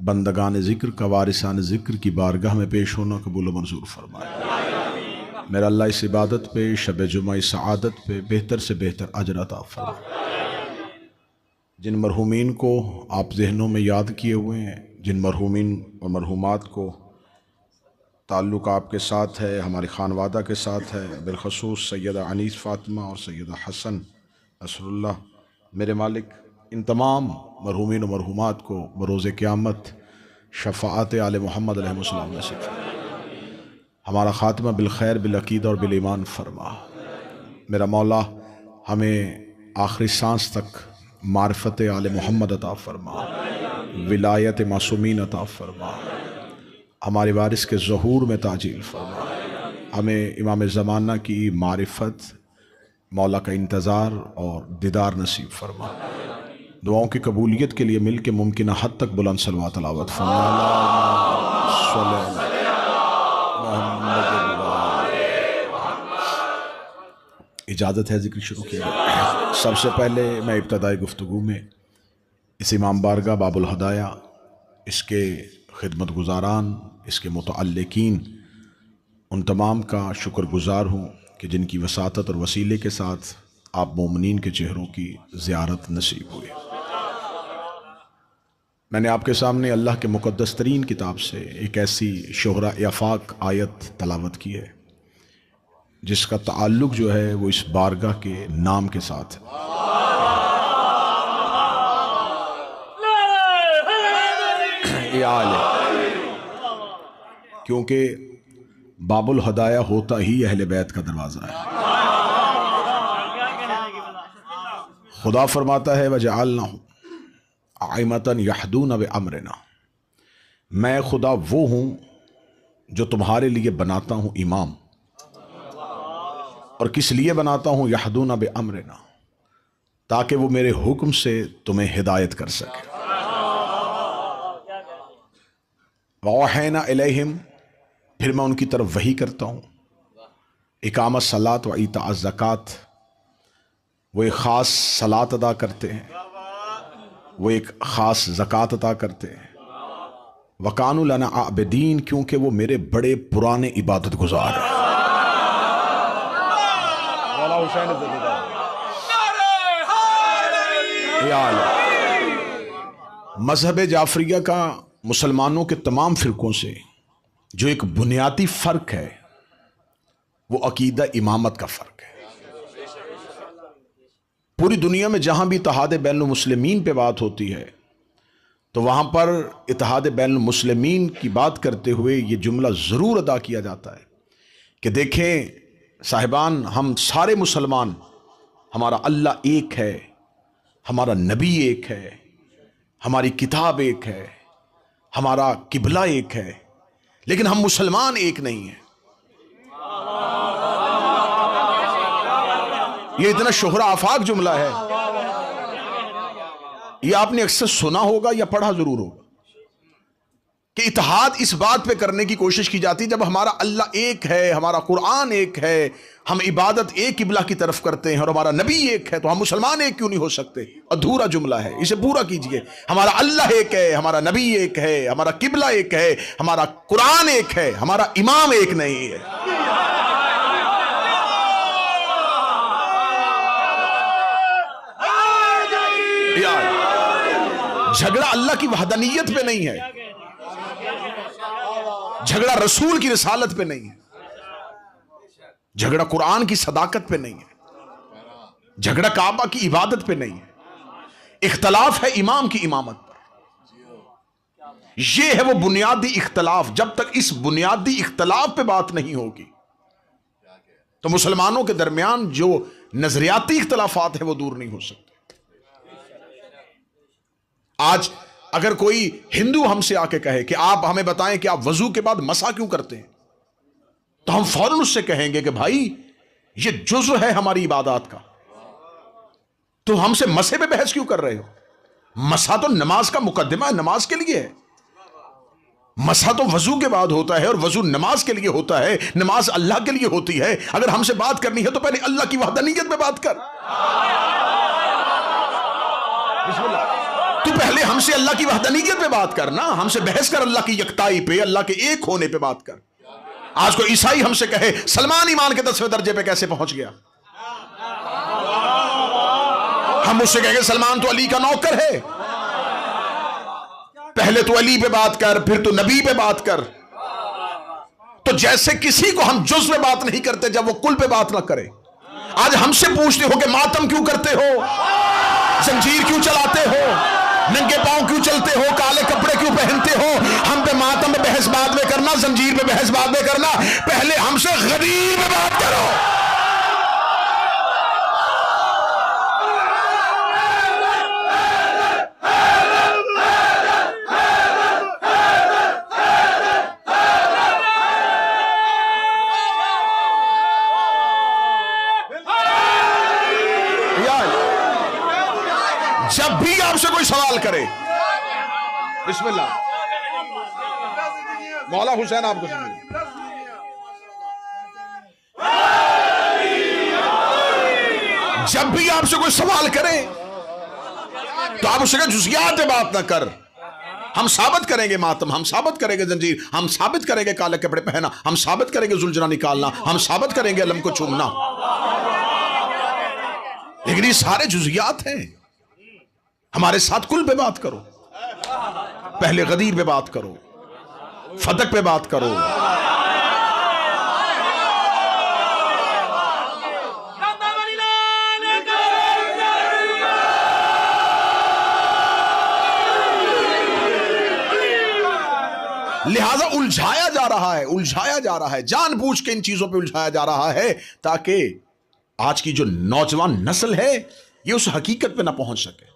बंदगान ज़िक्र का वारिसान ज़िक्र की बारगाह में पेश होना कबूल मंजूर फरमाए। मेरा अल्लाह इस इबादत पे, शब जुमा इस सआदत पे बेहतर से बेहतर अजर अता फरमाए। जिन मरहूमीन को आप जहनों में याद किए हुए हैं, जिन मरहूमीन और मरहूमात को ताल्लुक़ आपके साथ है, हमारे खानवादा के साथ है, बिलखसूस सैयदा अनीस फ़ातिमा और सैयदा हसन नसरुल्लाह, मेरे मालिक इन तमाम मरहूमीन और मरहूमात को बरोज़ क़यामत शफ़ाअत आले मोहम्मद अलैहिस्सलाम नसीब फरमा। हमारा ख़ात्मा बिलखैर बिलअक़ीदा और बिलईमान फरमा। मेरा मौला हमें आखिरी सांस तक मारिफत आले मोहम्मद अता फरमा, विलायत मासूमीन अता फरमा, हमारे वारिस के ज़हूर में ताजील फरमा। हमें इमाम ज़माना की मारिफत, मौला का इंतज़ार और दीदार नसीब फरमा। दुआओं की कबूलियत के लिए मिल के मुमकिन हद तक बुलंद सलवात तलावत फरमा। इजाज़त है ज़िक्र शुरू किया जाए। सबसे पहले मैं इब्तदाई गुफ्तगू में इस इमाम बारगाह बाबुल हदाया, इसके खिदमत गुजारान, इसके मुतअल्लिकीन, उन तमाम का शुक्रगुजार हूँ कि जिनकी वसातत और वसीले के साथ आप मोमिनीन के चेहरों की ज़ियारत नसीब हुई। मैंने आपके सामने अल्लाह के मुक़द्दस तरीन किताब से एक ऐसी शोहरा आफाक आयत तलावत की है जिसका ताल्लुक़ जो है वो इस बारगाह के नाम के साथ है। क्योंकि बाबुल हदाया होता ही अहले बैत का दरवाज़ा है। खुदा फरमाता है वजअलनाहुम आइमतन यहदून बिअम्रिना, मैं खुदा वो हूँ जो तुम्हारे लिए बनाता हूँ इमाम। और किस लिए बनाता हूँ? यहदून बिअम्रिना, ताकि वो मेरे हुक्म से तुम्हें हिदायत कर सके। वअवहैना इलैहिम, फिर मैं उनकी तरफ वही करता हूँ। इकामत सलात व ईता ज़कात, वो एक ख़ास सलात अदा करते हैं, वो एक ख़ास ज़कात अदा करते हैं। वकानु लना आबिदीन, क्योंकि वो मेरे बड़े पुराने इबादत गुजार हैं। मजहब जाफरिया का मुसलमानों के तमाम फ़िरक़ों से जो एक बुनियादी फ़र्क है वो अकीदा इमामत का फ़र्क है। पूरी दुनिया में जहां भी इत्तेहाद बैनुल मुस्लिमीन पे बात होती है तो वहां पर इत्तेहाद बैनुल मुस्लिमीन की बात करते हुए ये जुमला ज़रूर अदा किया जाता है कि देखें साहिबान, हम सारे मुसलमान, हमारा अल्लाह एक है, हमारा नबी एक है, हमारी किताब एक है, हमारा किबला एक है, लेकिन हम मुसलमान एक नहीं हैं। ये इतना शोहरा आफाक जुमला है, ये आपने अक्सर सुना होगा या पढ़ा जरूर होगा कि इत्तेहाद इस बात पे करने की कोशिश की जाती है जब हमारा अल्लाह एक है, हमारा कुरान एक है, हम इबादत एक किबला की तरफ करते हैं और हमारा नबी एक है, तो हम मुसलमान एक क्यों नहीं हो सकते? अधूरा जुमला है, इसे पूरा कीजिए। हमारा अल्लाह एक है, हमारा नबी एक है, हमारा किबला एक है, हमारा कुरान एक है, हमारा इमाम एक नहीं है। झगड़ा अल्लाह की वहदानियत पे नहीं है, झगड़ा रसूल की रिसालत पे नहीं है, झगड़ा कुरान की सदाकत पे नहीं है, झगड़ा काबा की इबादत पे नहीं है। इख्तलाफ है इमाम की इमामत पर। यह है वो बुनियादी इख्तलाफ। जब तक इस बुनियादी इख्तलाफ पे बात नहीं होगी तो मुसलमानों के दरमियान जो नजरियाती इख्तलाफात है वो दूर नहीं हो सकते। आज अगर कोई हिंदू हमसे आके कहे कि आप हमें बताएं कि आप वजू के बाद मसा क्यों करते हैं, तो हम फौरन उससे कहेंगे कि भाई ये जुज़्व है हमारी इबादत का, तो हमसे मसे पे बहस क्यों कर रहे हो? मसा तो नमाज का मुकद्दमा है, नमाज के लिए है। मसा तो वजू के बाद होता है और वजू नमाज के लिए होता है, नमाज अल्लाह के लिए होती है। अगर हमसे बात करनी है तो पहले अल्लाह की वहदानियत पे बात कर। तू पहले हमसे अल्लाह की वहदानियत पे बात कर ना, हमसे बहस कर अल्लाह की यकताई पे, अल्लाह के एक होने पे बात कर। आज कोई ईसाई हमसे कहे सलमान ईमान के 10वें दर्जे पे कैसे पहुंच गया, हम उससे कहेंगे सलमान तो अली का नौकर है। पहले तो अली पे बात कर, फिर तो नबी पे बात कर। तो जैसे किसी को हम जुज़ में बात नहीं करते जब वो कुल पे बात ना करे। आज हमसे पूछते हो कि मातम क्यों करते हो, जंजीर क्यों चलाते हो, नंगे पांव क्यों चलते हो, काले कपड़े क्यों पहनते हो। हम पे मातम में बहस बाद में करना, जंजीर पे बहस बाद में करना। पहले हमसे गरीब में बात करो। जब भी आपसे कोई सवाल करे, बिस्मिल्लाह, मौला हुसैन आपको सुनिए। जब भी आपसे कोई सवाल करे तो आप उससे जुज़ियात में बात ना कर। हम साबित करेंगे मातम, हम साबित करेंगे जंजीर, हम साबित करेंगे काले कपड़े पहना, हम साबित करेंगे जुलझना निकालना, हम साबित करेंगे अलम को चूमना। लेकिन ये सारे जुज़ियात हैं। हमारे साथ कुल पे बात करो, पहले गदीर पे बात करो, फदक पे बात करो। लिहाजा उलझाया जा रहा है, उलझाया जा रहा है, जानबूझ के इन चीजों पे उलझाया जा रहा है ताकि आज की जो नौजवान नस्ल है ये उस हकीकत पे ना पहुंच सके।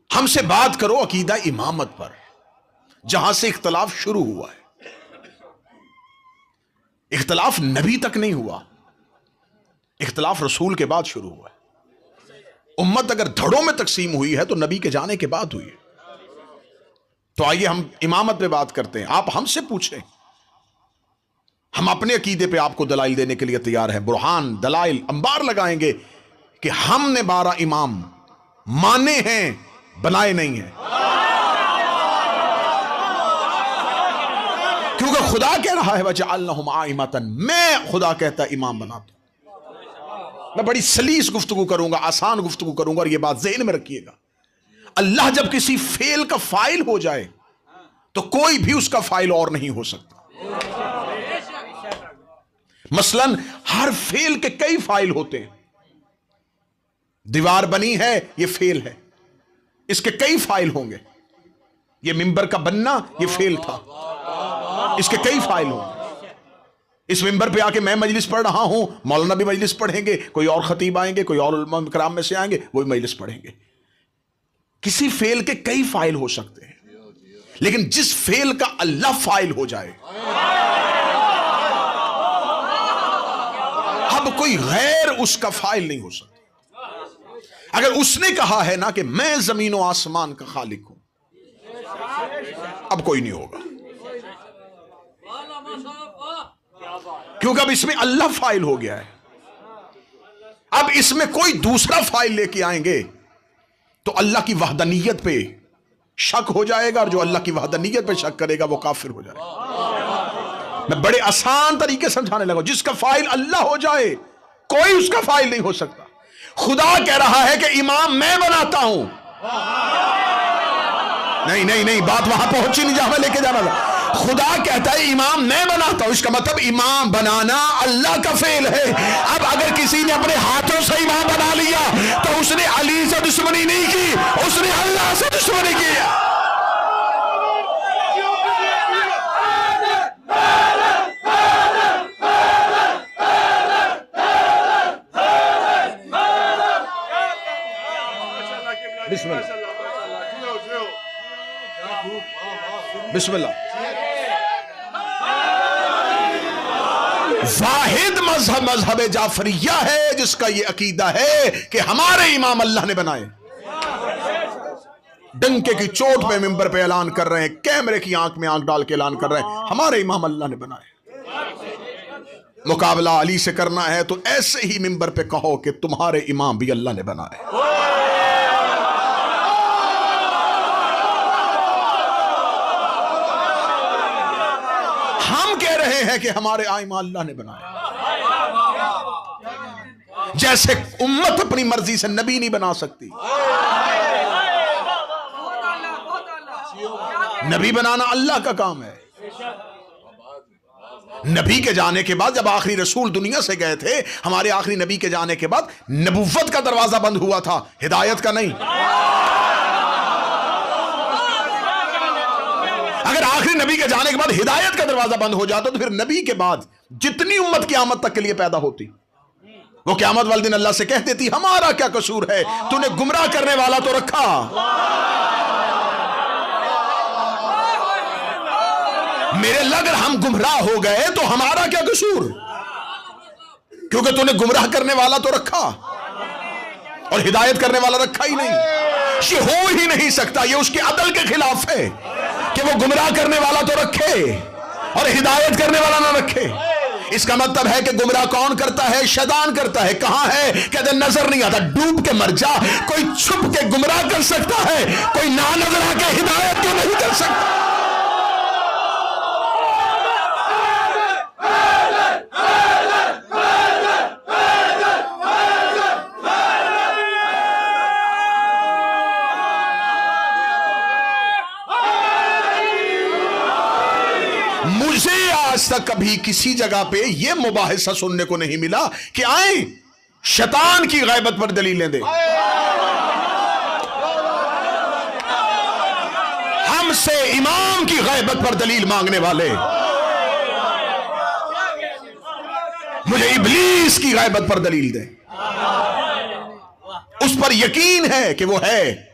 हमसे बात करो अकीदा इमामत पर, जहां से इख्तलाफ शुरू हुआ है। इख्तलाफ नबी तक नहीं हुआ, इख्तलाफ रसूल के बाद शुरू हुआ है। उम्मत अगर धड़ों में तकसीम हुई है तो नबी के जाने के बाद हुई है। तो आइए हम इमामत पे बात करते हैं। आप हमसे पूछें, हम अपने अकीदे पे आपको दलाइल देने के लिए तैयार हैं। बुरहान दलाइल अंबार लगाएंगे कि हमने 12 इमाम माने हैं, बनाए नहीं हैं। क्योंकि खुदा कह रहा है वजअलनाहुम आइमतन, मैं खुदा कहता है इमाम बनाता हूं। मैं बड़ी सलीस गुफ्तगू करूंगा, आसान गुफ्तगू करूंगा, और यह बात ज़हन में रखिएगा। अल्लाह जब किसी फेल का फाइल हो जाए तो कोई भी उसका फाइल और नहीं हो सकता। मसलन हर फेल के कई फाइल होते हैं। दीवार बनी है, यह फेल है, इसके कई फाइल होंगे। यह मिंबर का बनना, यह फेल था, इसके कई फाइल होंगे। इस मिंबर पे आके मैं मजलिस पढ़ रहा हूं, मौलाना भी मजलिस पढ़ेंगे, कोई और खतीब आएंगे, कोई और उलमा किराम में से आएंगे, वो भी मजलिस पढ़ेंगे। किसी फेल के कई फाइल हो सकते हैं, लेकिन जिस फेल का अल्लाह फाइल हो जाए, अब कोई गैर उसका फाइल नहीं हो सकता। अगर उसने कहा है ना कि मैं जमीन और आसमान का खालिक हूं, अब कोई नहीं होगा, क्योंकि अब इसमें अल्लाह फाइल हो गया है। अब इसमें कोई दूसरा फाइल लेके आएंगे तो अल्लाह की वहदानियत पे शक हो जाएगा, और जो अल्लाह की वहदानियत पे शक करेगा वो काफिर हो जाएगा। मैं बड़े आसान तरीके समझाने लगा। जिसका फाइल अल्लाह हो जाए कोई उसका फाइल नहीं हो सकता। खुदा कह रहा है कि इमाम मैं बनाता हूं। नहीं नहीं नहीं, बात वहां पहुंची नहीं जहां मैं लेके जाना था। खुदा कहता है इमाम मैं बनाता हूं, इसका मतलब इमाम बनाना अल्लाह का फेल है। अब अगर किसी ने अपने हाथों से इमाम बना लिया तो उसने अली से दुश्मनी नहीं की, उसने अल्लाह से दुश्मनी की। बिस्मिल्लाह बिस्मिल्लाह। वाहिद मजहब जाफरिया है जिसका यह अकीदा है कि हमारे इमाम अल्लाह ने बनाए। डंके की चोट पे मिंबर पे ऐलान कर रहे हैं, कैमरे की आंख में आंख डाल के ऐलान कर रहे हैं, हमारे इमाम अल्लाह ने बनाए। मुकाबला अली से करना है तो ऐसे ही मिंबर पे कहो कि तुम्हारे इमाम भी अल्लाह ने बनाए। हम कह रहे हैं कि हमारे आइमा अल्लाह ने बनाया। जैसे उम्मत अपनी मर्जी से नबी नहीं बना सकती, नबी बनाना अल्लाह का काम है। नबी के जाने के बाद जब आखिरी रसूल दुनिया से गए थे, हमारे आखिरी नबी के जाने के बाद नबुव्वत का दरवाजा बंद हुआ था, हिदायत का नहीं। अगर आखिरी नबी के जाने के बाद हिदायत का दरवाजा बंद हो जाता तो फिर नबी के बाद जितनी उम्मत क़यामत तक के लिए पैदा होती, वो क़यामत वाले दिन अल्लाह से कह देती, हमारा क्या कसूर है, तूने गुमराह करने वाला तो रखा। मेरे अगर हम गुमराह हो गए तो हमारा क्या कसूर, क्योंकि तूने गुमराह करने वाला तो रखा और हिदायत करने वाला रखा ही नहीं। ये हो ही नहीं सकता, ये उसके अदल के खिलाफ है कि वो गुमराह करने वाला तो रखे और हिदायत करने वाला ना रखे। इसका मतलब है कि गुमराह कौन करता है? शैतान करता है। कहां है? कहते नजर नहीं आता, डूब के मर जा। कोई छुप के गुमराह कर सकता है, कोई ना नजर आके हिदायत क्यों नहीं कर सकता? मुझे आज तक कभी किसी जगह पे यह मुबाहिसा सुनने को नहीं मिला कि आए शैतान की गैबत पर दलीलें दे। हमसे इमाम की गैबत पर दलील मांगने वाले, मुझे इब्लीस की गैबत पर दलील दे। उस पर यकीन है कि वो है।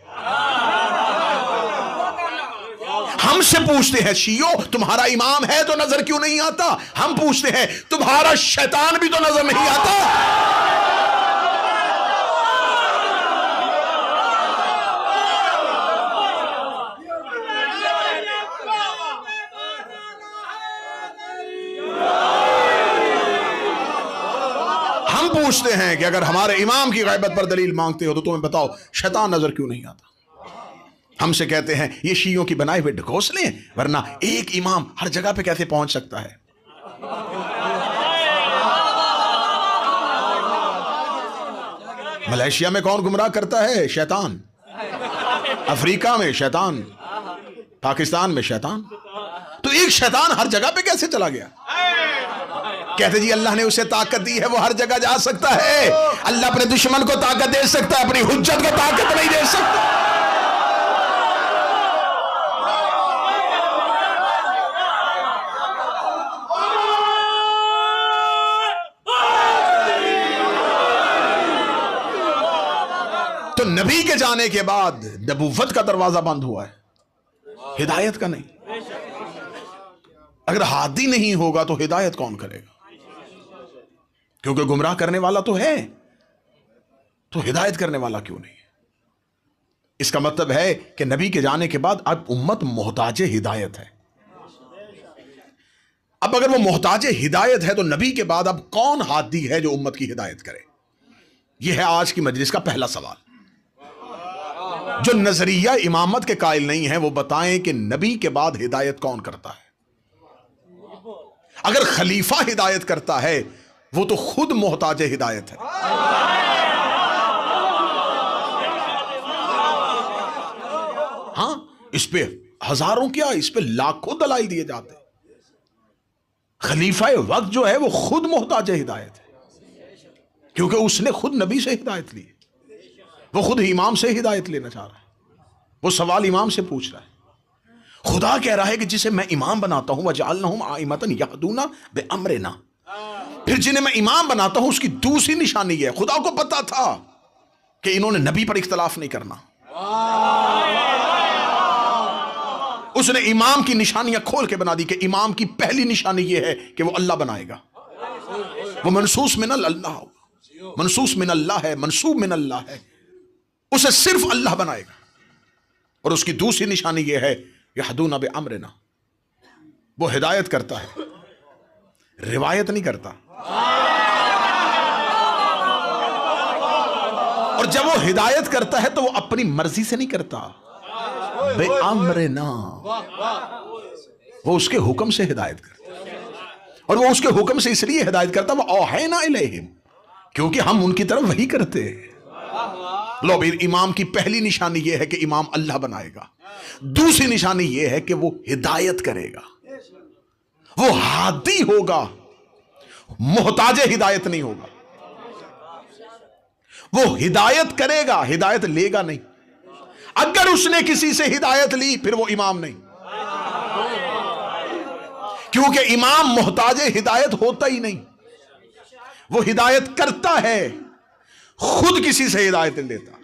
हमसे पूछते हैं शियो तुम्हारा इमाम है तो नजर क्यों नहीं आता? हम पूछते हैं तुम्हारा शैतान भी तो नजर नहीं आता? हम पूछते हैं कि अगर हमारे इमाम की गैबत पर दलील मांगते हो तो तुम्हें बताओ शैतान नजर क्यों नहीं आता? हमसे कहते हैं ये शियों की बनाए हुए ढकोसले, वरना एक इमाम हर जगह पे कैसे पहुंच सकता है? मलेशिया में कौन गुमराह करता है? शैतान। अफ्रीका में शैतान, पाकिस्तान में शैतान। तो एक शैतान हर जगह पे कैसे चला गया? कहते जी अल्लाह ने उसे ताकत दी है, वो हर जगह जा सकता है। अल्लाह अपने दुश्मन को ताकत दे सकता है, अपनी हुज्जत को ताकत नहीं दे सकता। तो नबी के जाने के बाद नबुव्वत का दरवाजा बंद हुआ है, हिदायत का नहीं। अगर हादी नहीं होगा तो हिदायत कौन करेगा? क्योंकि गुमराह करने वाला तो है, तो हिदायत करने वाला क्यों नहीं है? इसका मतलब है कि नबी के जाने के बाद अब उम्मत मोहताजे हिदायत है। अब अगर वो मोहताजे हिदायत है तो नबी के बाद अब कौन हादी है जो उम्मत की हिदायत करे? यह है आज की मजलिस का पहला सवाल। जो नजरिया इमामत के कायल नहीं है वो बताएं कि नबी के बाद हिदायत कौन करता है? अगर खलीफा हिदायत करता है वो तो खुद मोहताज हिदायत है। हां, इस पे हजारों क्या, इस पे लाखों दलाइल दिए जाते। खलीफा वक्त जो है वो खुद मोहताज हिदायत है, क्योंकि उसने खुद नबी से हिदायत ली, वो खुद इमाम से हिदायत लेना चाह रहा है, वो सवाल इमाम से पूछ रहा है। खुदा कह रहा है कि जिसे मैं इमाम बनाता हूं वजअलनहुम आइमतन यहदूना बिअमरिना, फिर जिन्हें मैं इमाम बनाता हूं उसकी दूसरी निशानी है, खुदा को पता था कि इन्होंने नबी पर इख्तलाफ नहीं करना, उसने इमाम की निशानियां खोल के बना दी कि इमाम की पहली निशानी यह है कि वो अल्लाह बनाएगा, वो मनसूस मिन अल्लाह, मनसूस मिन अल्लाह है, मनसूब मिन अल्लाह है, उसे सिर्फ अल्लाह बनाएगा। और उसकी दूसरी निशानी यह है यहदूना बिअमरिना, वो हिदायत करता है, रिवायत नहीं करता। और जब वो हिदायत करता है तो वो अपनी मर्जी से नहीं करता, बिअमरिना, वो उसके हुक्म से हिदायत करता है। और वो उसके हुक्म से इसलिए हिदायत करता वो औहैना इलैहिम, क्योंकि हम उनकी तरफ वही करते हैं। लो फिर इमाम की पहली निशानी यह है कि इमाम अल्लाह बनाएगा। दूसरी निशानी यह है कि वो हिदायत करेगा, वो हादी होगा, मोहताजे हिदायत नहीं होगा। वो हिदायत करेगा, हिदायत लेगा नहीं। अगर उसने किसी से हिदायत ली फिर वो इमाम नहीं, क्योंकि इमाम मोहताजे हिदायत होता ही नहीं। वो हिदायत करता है, खुद किसी से हिदायत नहीं लेता।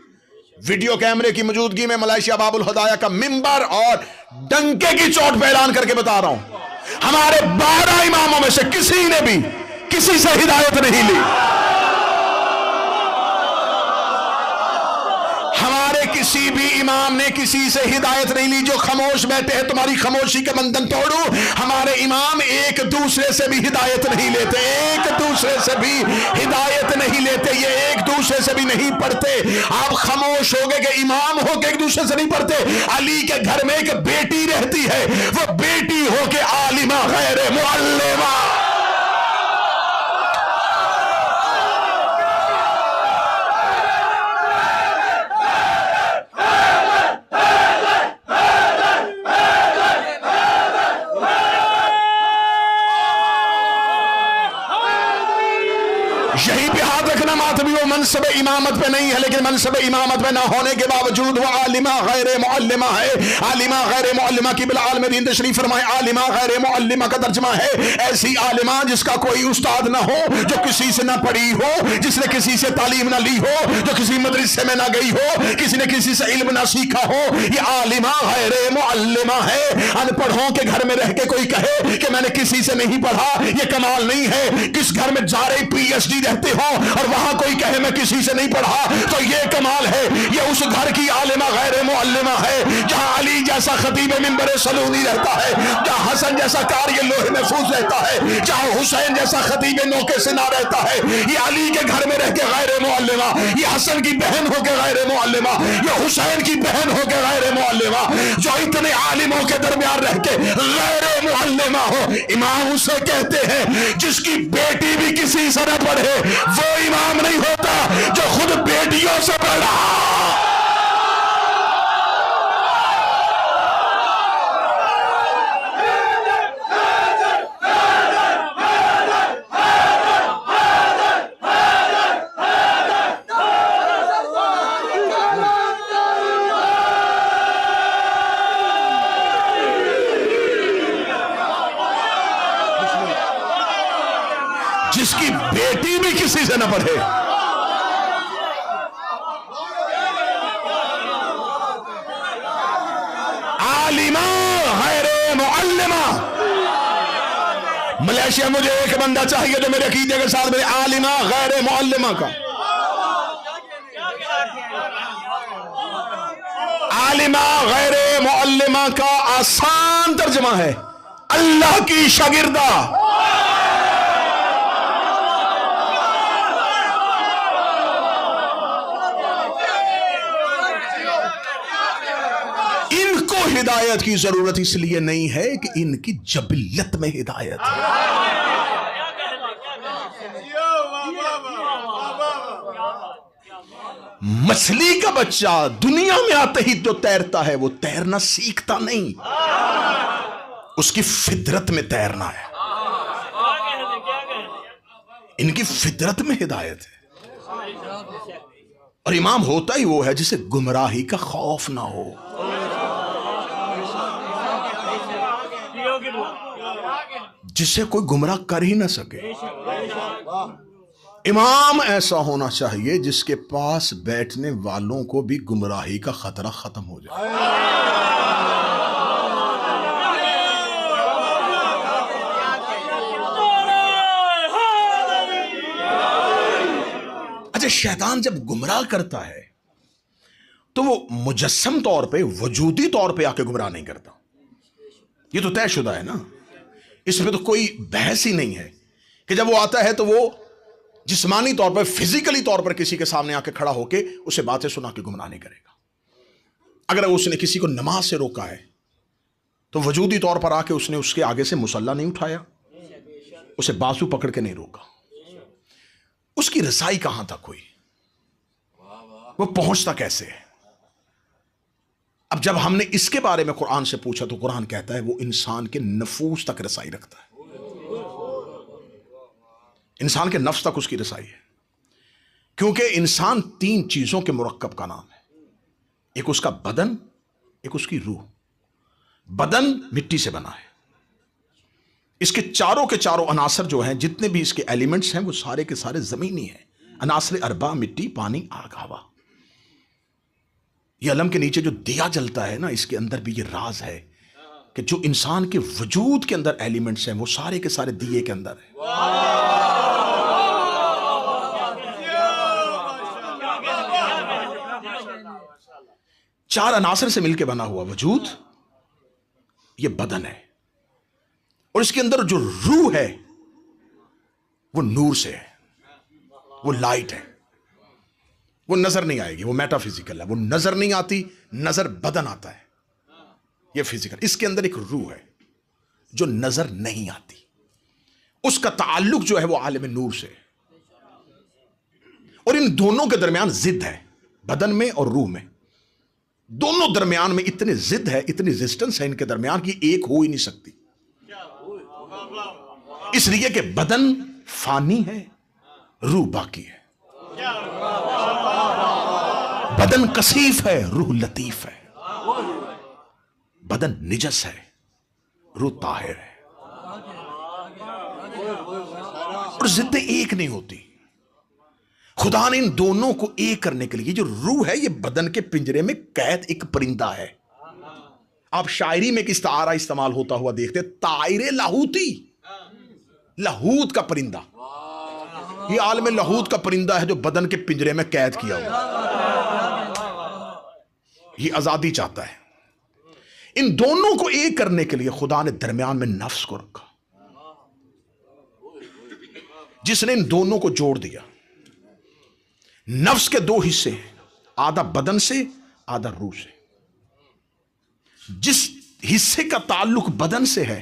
वीडियो कैमरे की मौजूदगी में मलेशिया बाबुल हुदाया का मिंबर और डंके की चोट पे ऐलान करके बता रहा हूं, हमारे 12 इमामों में से किसी ने भी किसी से हिदायत नहीं ली। हमारे किसी भी इमाम ने किसी से हिदायत नहीं ली। जो खामोश बैठे हैं, तुम्हारी खामोशी के बंधन तोड़ू। हमारे इमाम एक दूसरे से भी हिदायत नहीं लेते, एक दूसरे से भी हिदायत नहीं लेते, ये एक दूसरे से भी नहीं पढ़ते। आप खामोश हो गए कि इमाम हो के एक दूसरे से नहीं पढ़ते। अली के घर में एक बेटी रहती है, वो बेटी हो के आलिमा गैर मुअल्लिमा। यही पे हाथ रखना, मातमी वो मनसब इमामत पे नहीं है, लेकिन मनसब इमामत पे ना होने के बावजूद वो आलिमा गैर मुअल्लिमा है। आलिमा गैर मुअल्लिमा की बिला आलम दीन तशरीफ फरमाए। आलिमा गैर मुअल्लिमा का तर्जुमा है ऐसी आलिमा जिसका कोई उस्ताद ना हो, जो किसी से ना पढ़ी हो, जिसने किसी से तालीम ना ली हो, जो किसी मदरसे में ना गई हो, किसी ने किसी से इल्म ना सीखा हो। ये आलिमा गैर मुअल्लिमा है। अनपढ़ों के घर में रह के कोई कहे कि मैंने किसी से नहीं पढ़ा, ये कमाल नहीं है। किस घर में जा रहे PhD रहते हो और वहां कोई कहे मैं किसी से नहीं पढ़ा, तो ये कमाल है। ये उस घर की आलिमा गैर मुअल्लिमा है जहां अली जैसा खतीब मिंबर सलूनी रहता है, जहां हसन जैसा कारी लोहे महफूज रहता है, जहां हुसैन जैसा खतीब नौके सिना रहता है। ये अली के घर में रह के गैर मुअल्लिमा, ये हसन की बहन हो के गैर मुअल्लिमा, ये हुसैन की बहन हो के गैर मुअल्लिमा। जो इतने आलिमों के दरमियान रह के गैर मुअल्लिमा हो, इमाम उसे कहते हैं जिसकी बेटी भी किसी से न पढ़े वो इमाम नहीं होता, जो खुद बेटियों से पढ़ा। जिसकी बेटी भी किसी से न पढ़े। आलिमा गैर मुअल्लिमा। मलेशिया मुझे एक बंदा चाहिए जो मेरे अकीदे के साथ मेरे आलिमा गैर मुअल्लिमा का। आलिमा गैर मुअल्लिमा का आसान तर्जुमा है अल्लाह की शागिर्दा। हिदायत की जरूरत इसलिए नहीं है कि इनकी जबिल्लत में हिदायत है। मछली का बच्चा दुनिया में आते ही जो तैरता है वो तैरना सीखता नहीं, उसकी फितरत में तैरना है। इनकी फितरत में हिदायत है। और इमाम होता ही वो है जिसे गुमराही का खौफ ना हो। जिसे कोई गुमराह कर ही ना सके। इमाम ऐसा होना चाहिए जिसके पास बैठने वालों को भी गुमराही का खतरा खत्म हो जाए। अच्छा, शैतान जब गुमराह करता है तो वो मुजस्सम तौर पे, वजूदी तौर पे आके गुमराह नहीं करता। ये तो तयशुदा है ना, इसमें तो कोई बहस ही नहीं है कि जब वो आता है तो वो जिस्मानी तौर पर, फिजिकली तौर पर किसी के सामने आके खड़ा होके उसे बातें सुना के गुमराह नहीं करेगा। अगर उसने किसी को नमाज से रोका है तो वजूदी तौर पर आके उसने उसके आगे से मुसल्ला नहीं उठाया, उसे बाजू पकड़ के नहीं रोका। उसकी रसाई कहां तक हुई, वो पहुंचता कैसे है? अब जब हमने इसके बारे में कुरान से पूछा तो कुरान कहता है वो इंसान के नफूस तक रसाई रखता है, इंसान के नफ्स तक उसकी रसाई है। क्योंकि इंसान 3 चीजों के मुरक्कब का नाम है, एक उसका बदन, एक उसकी रूह। बदन मिट्टी से बना है, इसके चारों के चारों अनासर जो हैं, जितने भी इसके एलिमेंट्स हैं, वो सारे के सारे जमीनी हैं। अनासर अरबा, मिट्टी, पानी, आग, हवा। ये अलम के नीचे जो दिया जलता है ना, इसके अंदर भी ये राज है कि जो इंसान के वजूद के अंदर एलिमेंट्स हैं वो सारे के सारे दिए के अंदर है। चार अनासर से मिलकर बना हुआ वजूद ये बदन है, और इसके अंदर जो रूह है वो नूर से है, वो लाइट है, वो नजर नहीं आएगी, वो मेटाफिजिकल है, वो नजर नहीं आती, नजर बदन आता है, ये फिजिकल। इसके अंदर एक रूह है जो नजर नहीं आती, उसका ताल्लुक जो है वो आलम नूर से, और इन दोनों के दरमियान जिद है, बदन में और रूह में, दोनों दरमियान में इतनी जिद है, इतनी रेजिस्टेंस है इनके दरमियान कि एक हो ही नहीं सकती। इसलिए कि बदन फानी है, रूह बाकी है। बदन कसीफ है, रूह लतीफ है। बदन निजस है, रूह ताहिर है। और जिद्दें एक नहीं होती। खुदा ने इन दोनों को एक करने के लिए, जो रूह है ये बदन के पिंजरे में कैद एक परिंदा है। आप शायरी में किस तारा इस्तेमाल होता हुआ देखते, तायरे लाहूती, लाहूत का परिंदा। ये आलम लाहूत का परिंदा है जो बदन के पिंजरे में कैद किया हुआ, ये आजादी चाहता है। इन दोनों को एक करने के लिए खुदा ने दरमियान में नफ्स को रखा, जिसने इन दोनों को जोड़ दिया। नफ्स के 2 हिस्से हैं, आधा बदन से, आधा रूह से। जिस हिस्से का ताल्लुक बदन से है,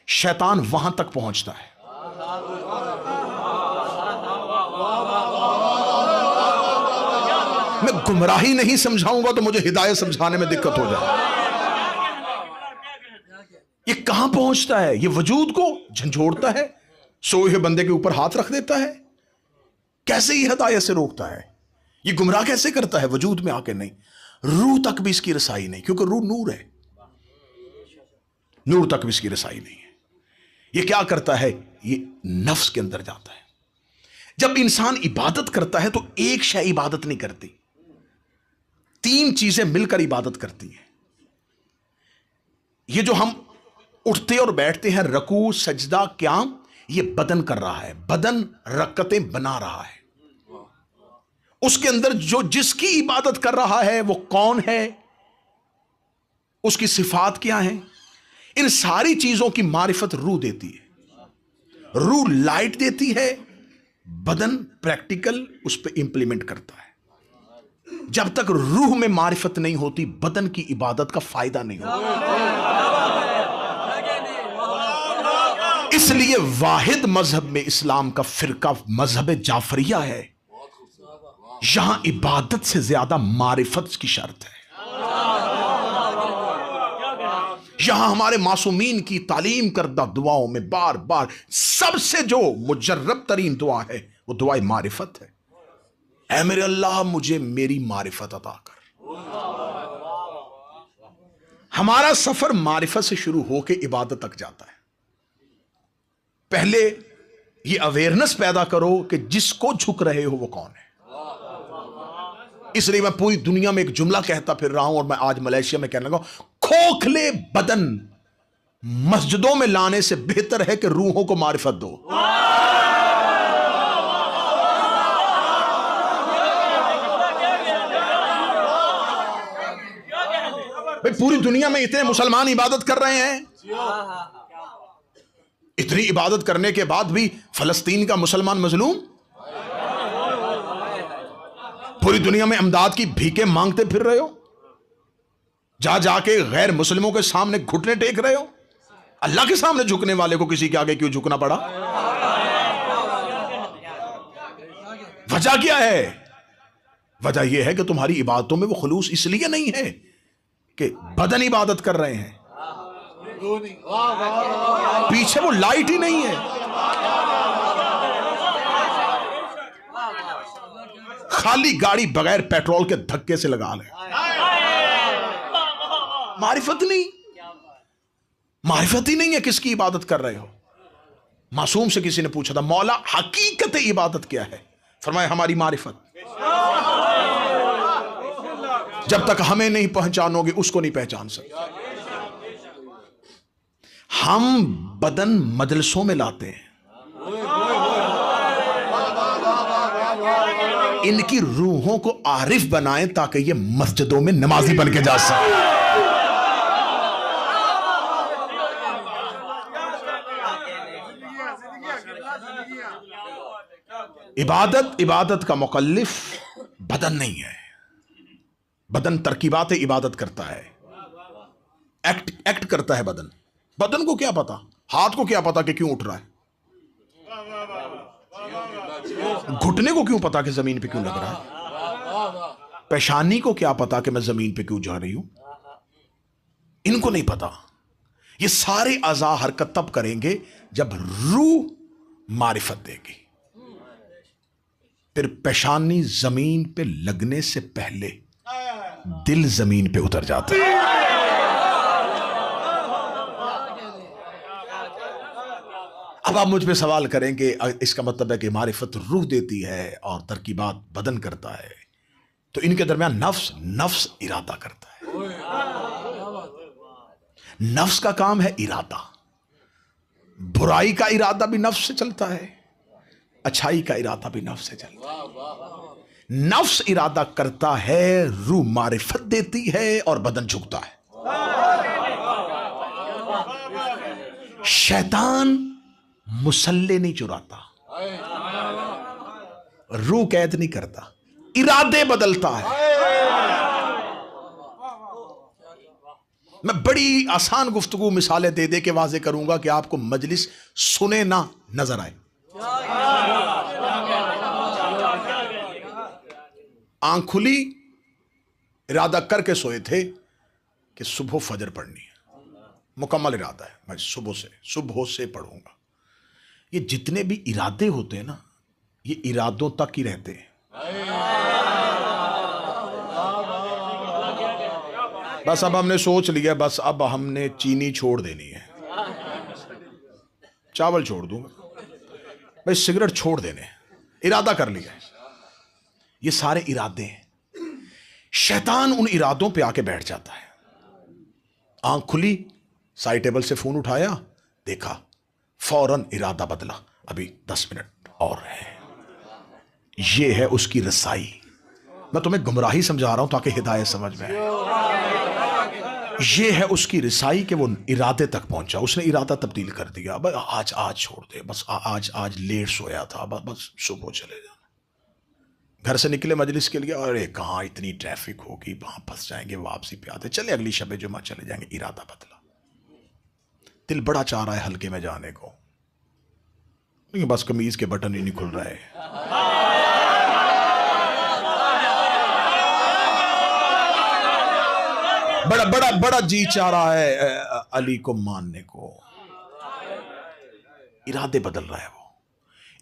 शैतान वहां तक पहुंचता है। मैं गुमराही नहीं समझाऊंगा तो मुझे हिदायत समझाने में दिक्कत हो जाए। ये कहां पहुंचता है? ये वजूद को झंझोड़ता है, सोए हुए बंदे के ऊपर हाथ रख देता है। कैसे ये हिदायत से रोकता है? ये गुमराह कैसे करता है? वजूद में आके नहीं, रूह तक भी इसकी रसाई नहीं, क्योंकि रूह नूर है, नूर तक भी इसकी रसाई नहीं है। ये क्या करता है? ये नफ्स के अंदर जाता है। जब इंसान इबादत करता है तो एक शय इबादत नहीं करती, 3 चीजें मिलकर इबादत करती हैं। ये जो हम उठते और बैठते हैं, रकू, सजदा, क़याम, ये बदन कर रहा है, बदन रकअतें बना रहा है। उसके अंदर जो जिसकी इबादत कर रहा है वो कौन है, उसकी सिफात क्या है, इन सारी चीजों की मारिफत रूह देती है। रूह लाइट देती है, बदन प्रैक्टिकल उस पर इंप्लीमेंट करता है। जब तक रूह में मारिफत नहीं होती, बदन की इबादत का फायदा नहीं होता। इसलिए वाहिद मजहब में इस्लाम का फिरका मजहब जाफरिया है। यहां इबादत से ज्यादा मारिफत की शर्त है। यहां हमारे मासूमीन की तालीम करदा दुआओं में बार बार सबसे जो मुजर्रब तरीन दुआ है वो दुआए मारिफत है। ऐ मेरे अल्लाह, मुझे मेरी मारिफत अता कर। हमारा सफर मारिफत से शुरू होकर इबादत तक जाता है। पहले ये अवेयरनेस पैदा करो कि जिसको झुक रहे हो वो कौन है। इसलिए मैं पूरी दुनिया में एक जुमला कहता फिर रहा हूं, और मैं आज मलेशिया में कहने लगा, खोखले बदन मस्जिदों में लाने से बेहतर है कि रूहों को मारिफत दो। भाई पूरी दुनिया में इतने मुसलमान इबादत कर रहे हैं, इतनी इबादत करने के बाद भी फलस्तीन का मुसलमान मजलूम, पूरी दुनिया में अमदाद की भीखे मांगते फिर रहे हो, जा जाके गैर मुस्लिमों के सामने घुटने टेक रहे हो। अल्लाह के सामने झुकने वाले को किसी के आगे क्यों झुकना पड़ा? वजह क्या है? वजह यह है कि तुम्हारी इबादतों में वो खुलूस इसलिए नहीं है कि बदन इबादत कर रहे हैं, पीछे वो लाइट ही नहीं है। खाली गाड़ी बगैर पेट्रोल के धक्के से लगा ले, मारिफत नहीं, मारिफत ही नहीं है किसकी इबादत कर रहे हो। मासूम से किसी ने पूछा था, मौला हकीकत इबादत क्या है? फरमाया हमारी मारिफत। जब तक हमें नहीं पहचानोगे उसको नहीं पहचान सकते। हम बदन मजलिसों में लाते हैं, इनकी रूहों को आरिफ बनाएं ताकि ये मस्जिदों में नमाजी बन के जा सके। इबादत का मुकल्लिफ बदन नहीं है। बदन तरकीबात इबादत करता है, एक्ट करता है बदन। बदन को क्या पता, हाथ को क्या पता कि क्यों उठ रहा है, घुटने को क्यों पता कि जमीन पे क्यों लग रहा है, पेशानी को क्या पता कि मैं जमीन पे क्यों जा रही हूं, इनको नहीं पता। ये सारे अज़ा हरकत तब करेंगे जब रूह मारिफत देगी। फिर पेशानी जमीन पे लगने से पहले दिल जमीन पे उतर जाता है। अब आप मुझ पे सवाल करेंगे इसका मतलब है कि मारिफत रूह देती है और तरकीबात बदन करता है, तो इनके दरमियान नफ्स इरादा करता है। नफ्स का काम है इरादा। बुराई का इरादा भी नफ्स से चलता है, अच्छाई का इरादा भी नफ्स से चलता है। नफ्स इरादा करता है, रूह मारिफत देती है और बदन झुकता है। शैतान मुसल्ले नहीं चुराता, रूह कैद नहीं करता, इरादे बदलता है। मैं बड़ी आसान गुफ्तगू मिसालें दे दे के वाजे करूंगा कि आपको मजलिस सुने ना नजर आए। आंख खुली, इरादा करके सोए थे कि सुबह फजर पढ़नी है, मुकम्मल इरादा है मैं सुबह से पढ़ूंगा। ये जितने भी इरादे होते हैं ना, ये इरादों तक ही रहते हैं। बस अब हमने सोच लिया, बस अब हमने चीनी छोड़ देनी है, चावल छोड़ दूंगा, भाई सिगरेट छोड़ देने, इरादा कर लिया। ये सारे इरादे हैं। शैतान उन इरादों पे आके बैठ जाता है। आंख खुली, साइड टेबल से फोन उठाया, देखा, फौरन इरादा बदला, अभी 10 मिनट और है। ये है उसकी रसाई। मैं तुम्हें गुमराही समझा रहा हूं ताकि हिदायत समझ में आए। ये है उसकी रसाई कि वो इरादे तक पहुंचा, उसने इरादा तब्दील कर दिया। आज छोड़ दे, बस आज लेट सोया था, बस सुबह चले जाना। घर से निकले मजलिस के लिए, अरे कहाँ इतनी ट्रैफिक होगी, वहां फंस जाएंगे, वापसी पे आते चले अगली शबे जुमा चले जाएंगे। इरादा बदला। दिल बड़ा चाह रहा है हल्के में जाने को, लेकिन बस कमीज के बटन ही नहीं खुल रहे। बड़ा जी चाह रहा है अली को मानने को। इरादे बदल रहा है वो।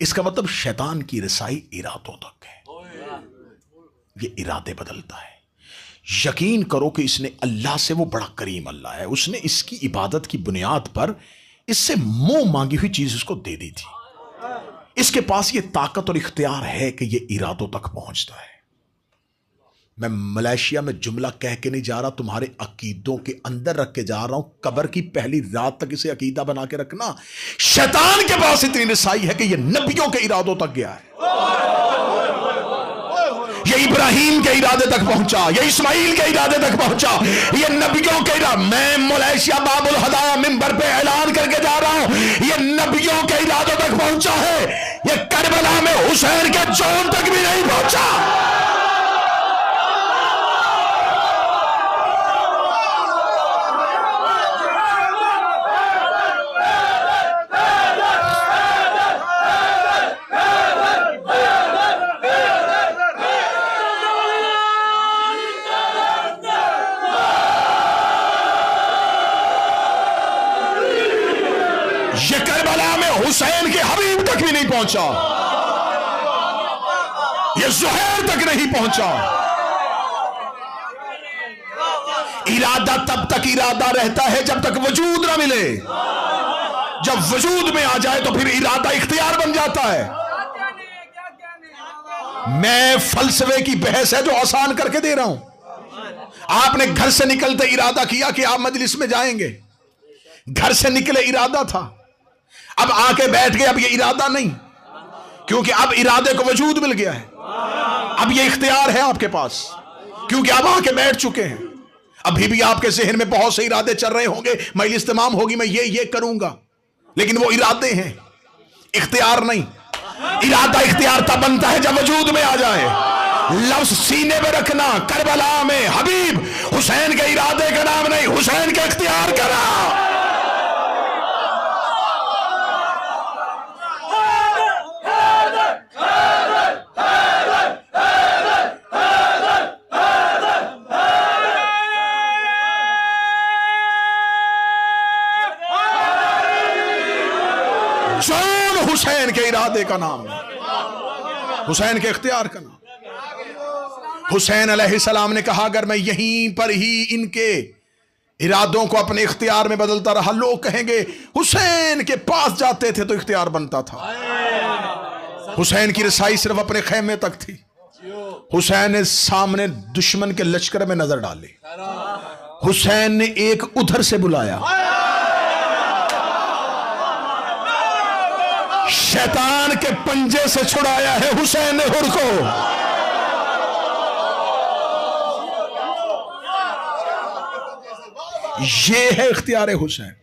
इसका मतलब शैतान की रसाई इरादों तक है। ये इरादे बदलता है। यकीन करो कि इसने अल्लाह से, वो बड़ा करीम अल्लाह है, उसने इसकी इबादत की बुनियाद पर इससे मुंह मांगी हुई चीज उसको दे दी थी। इसके पास ये ताकत और इख्तियार है कि ये इरादों तक पहुंचता है। मैं मलेशिया में जुमला कह के नहीं जा रहा, तुम्हारे अकीदों के अंदर रख के जा रहा हूं। कब्र की पहली रात तक इसे अकीदा बना के रखना। शैतान के पास इतनी रसाई है कि ये नबियों के इरादों तक गया है। ये इब्राहिम के इरादे तक पहुंचा, ये इस्माइल के इरादे तक पहुंचा, ये नबियों के इरादे। मैं मलेशिया बाबुल हदाया मिंबर पे ऐलान करके जा रहा हूं, ये नबियों के इरादों तक पहुंचा है। ये करबला में हुसैन के जोन तक भी नहीं पहुंचा। ये करबला में हुसैन के हबीब तक भी नहीं पहुंचा, ये ज़ुहैर तक नहीं पहुंचा। इरादा तब तक इरादा रहता है जब तक वजूद ना मिले। जब वजूद में आ जाए तो फिर इरादा इख्तियार बन जाता है। मैं फलसफे की बहस है जो आसान करके दे रहा हूं। आपने घर से निकलते इरादा किया कि आप मजलिस में जाएंगे, घर से निकले इरादा था, अब आके बैठ गए, अब ये इरादा नहीं, क्योंकि अब इरादे को वजूद मिल गया है। अब ये इख्तियार है आपके पास, क्योंकि आप आके बैठ चुके हैं। अभी भी आपके जहन में बहुत से इरादे चल रहे होंगे, मजलिस तमाम होगी, मैं ये करूंगा, लेकिन वो इरादे हैं, इख्तियार नहीं। इरादा इख्तियार तब बनता है जब वजूद में आ जाए। लफ्ज सीने में रखना, करबला में हबीब हुसैन के इरादे का नाम नहीं, हुसैन के इख्तियार का नाम। हुसैन के इरादे का नाम, हुसैन के इख्तियार का नाम। हुसैन अलैहिस्सलाम ने कहा अगर मैं यहीं पर ही इनके इरादों को अपने इख्तियार में बदलता रहा, लोग कहेंगे हुसैन के पास जाते थे तो इख्तियार बनता था। हुसैन की रसाई सिर्फ अपने खेमे तक थी। हुसैन ने सामने दुश्मन के लश्कर में नजर डाली, हुसैन ने एक उधर से बुलाया, शैतान के पंजे से छुड़ाया है हुसैन ने हुर को। ये है इख्तियार हुसैन।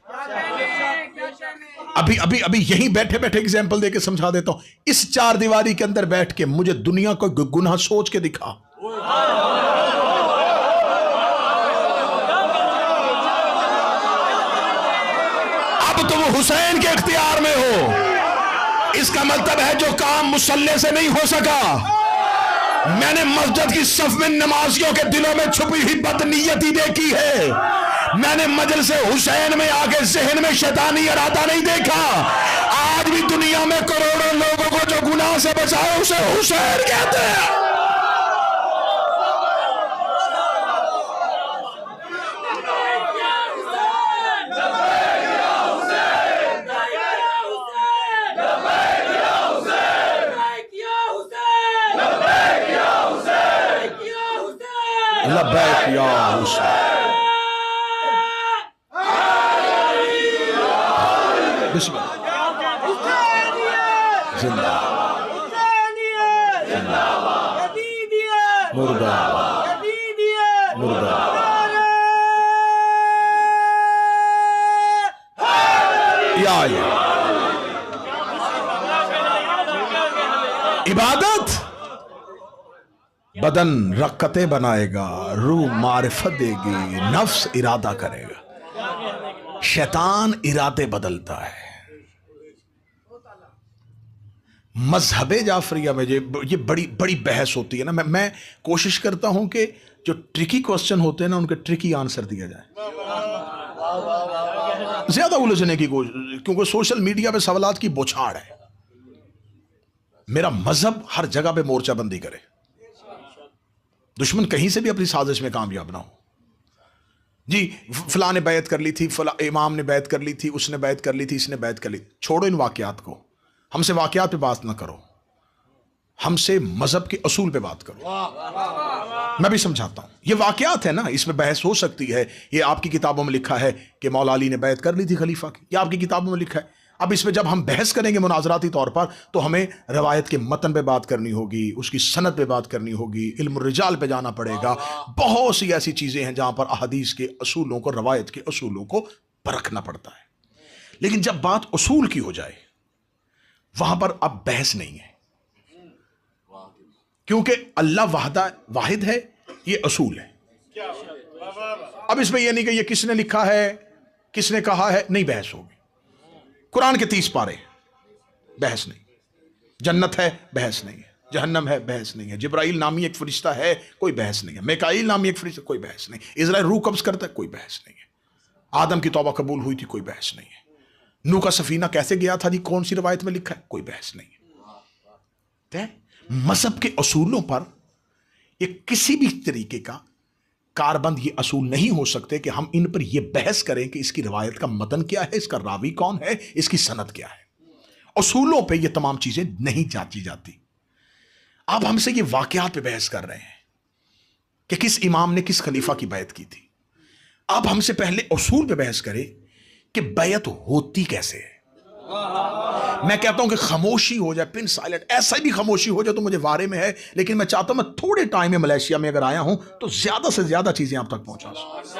अभी अभी अभी यहीं बैठे बैठे एग्जाम्पल देके समझा देता हूं। इस चार दीवारी के अंदर बैठ के मुझे दुनिया को गुनाह सोच के दिखा, अब तुम हुसैन के इख्तियार में हो। इसका मतलब है जो काम मुसल्ले से नहीं हो सका, मैंने मस्जिद की सफ में नमाजियों के दिलों में छुपी हुई बदनीयती देखी है। मैंने मजलिस हुसैन में आके जहन में शैतानी इरादा नहीं देखा। आज भी दुनिया में करोड़ों लोगों को जो गुनाह से बचाए उसे हुसैन कहते हैं। लब्बैक या हुसैन, मुर्दा मुर्दा। इबादत बदन रकते बनाएगा, रूह मारिफत देगी, नफ्स इरादा करेगा। शैतान इरादे बदलता है। मजहबे जाफरिया में ये बड़ी बड़ी बहस होती है ना। मैं कोशिश करता हूं कि जो ट्रिकी क्वेश्चन होते हैं ना उनके ट्रिकी आंसर दिया जाए, ज्यादा उलझने की कोशिश, क्योंकि सोशल मीडिया पे सवालात की बौछार है। मेरा मजहब हर जगह पे मोर्चाबंदी करे, दुश्मन कहीं से भी अपनी साजिश में कामयाब ना हो। जी फलां ने बैत कर ली थी, फला इमाम ने बैत कर ली थी, उसने बैत कर ली थी, इसने बैत कर ली। छोड़ो इन वाकयात को, हमसे वाकयात पे बात ना करो, हमसे मजहब के असूल पे बात करो। मैं भी समझाता हूं, ये वाकयात है ना, इसमें बहस हो सकती है। ये आपकी किताबों में लिखा है कि मौला अली ने बैत कर ली थी खलीफा की, ये आपकी किताबों में लिखा है। अब इसमें जब हम बहस करेंगे मुनाजराती तौर पर, तो हमें रवायत के मतन पे बात करनी होगी, उसकी सनद पे बात करनी होगी, इल्म रिजाल पे जाना पड़ेगा। बहुत सी ऐसी चीज़ें हैं जहाँ पर अहदीस के असूलों को, रवायत के असूलों को परखना पड़ता है। लेकिन जब बात असूल की हो जाए, वहाँ पर अब बहस नहीं है, क्योंकि अल्लाह वाहिद है, ये असूल है। अब इसमें यह नहीं कि ये किसने लिखा है, किसने कहा है, नहीं बहस होगी। कुरान के 30 पारे, बहस नहीं। जन्नत है, बहस नहीं है। जहन्नम है, बहस नहीं है। जिब्राइल नामी एक फरिश्ता है, कोई बहस नहीं है। मिकाईल नामी एक फरिश्ता, कोई बहस नहीं। इज़राइल रूह कब्ज़ करता है, कोई बहस नहीं है। आदम की तौबा कबूल हुई थी, कोई बहस नहीं है। नूह का सफीना कैसे गया था जी, कौन सी रवायत में लिखा है, कोई बहस नहीं है। मजहब के असूलों पर ये किसी भी तरीके का कारबंद ये असूल नहीं हो सकते कि हम इन पर यह बहस करें कि इसकी रवायत का मतन क्या है, इसका रावी कौन है, इसकी सनद क्या है। असूलों पे ये तमाम चीजें नहीं जांची जाती। आप हमसे ये वाकयात पे बहस कर रहे हैं कि किस इमाम ने किस खलीफा की बैत की थी। आप हमसे पहले असूल पे बहस करें कि बैत होती कैसे है। मैं कहता हूं कि खामोशी हो जाए, पिन साइलेंट, ऐसा भी खामोशी हो जाए तो मुझे वारे में है, लेकिन मैं चाहता हूं मैं थोड़े टाइम में मलेशिया में अगर आया हूं तो ज्यादा से ज्यादा चीजें आप तक पहुंचा सकूं।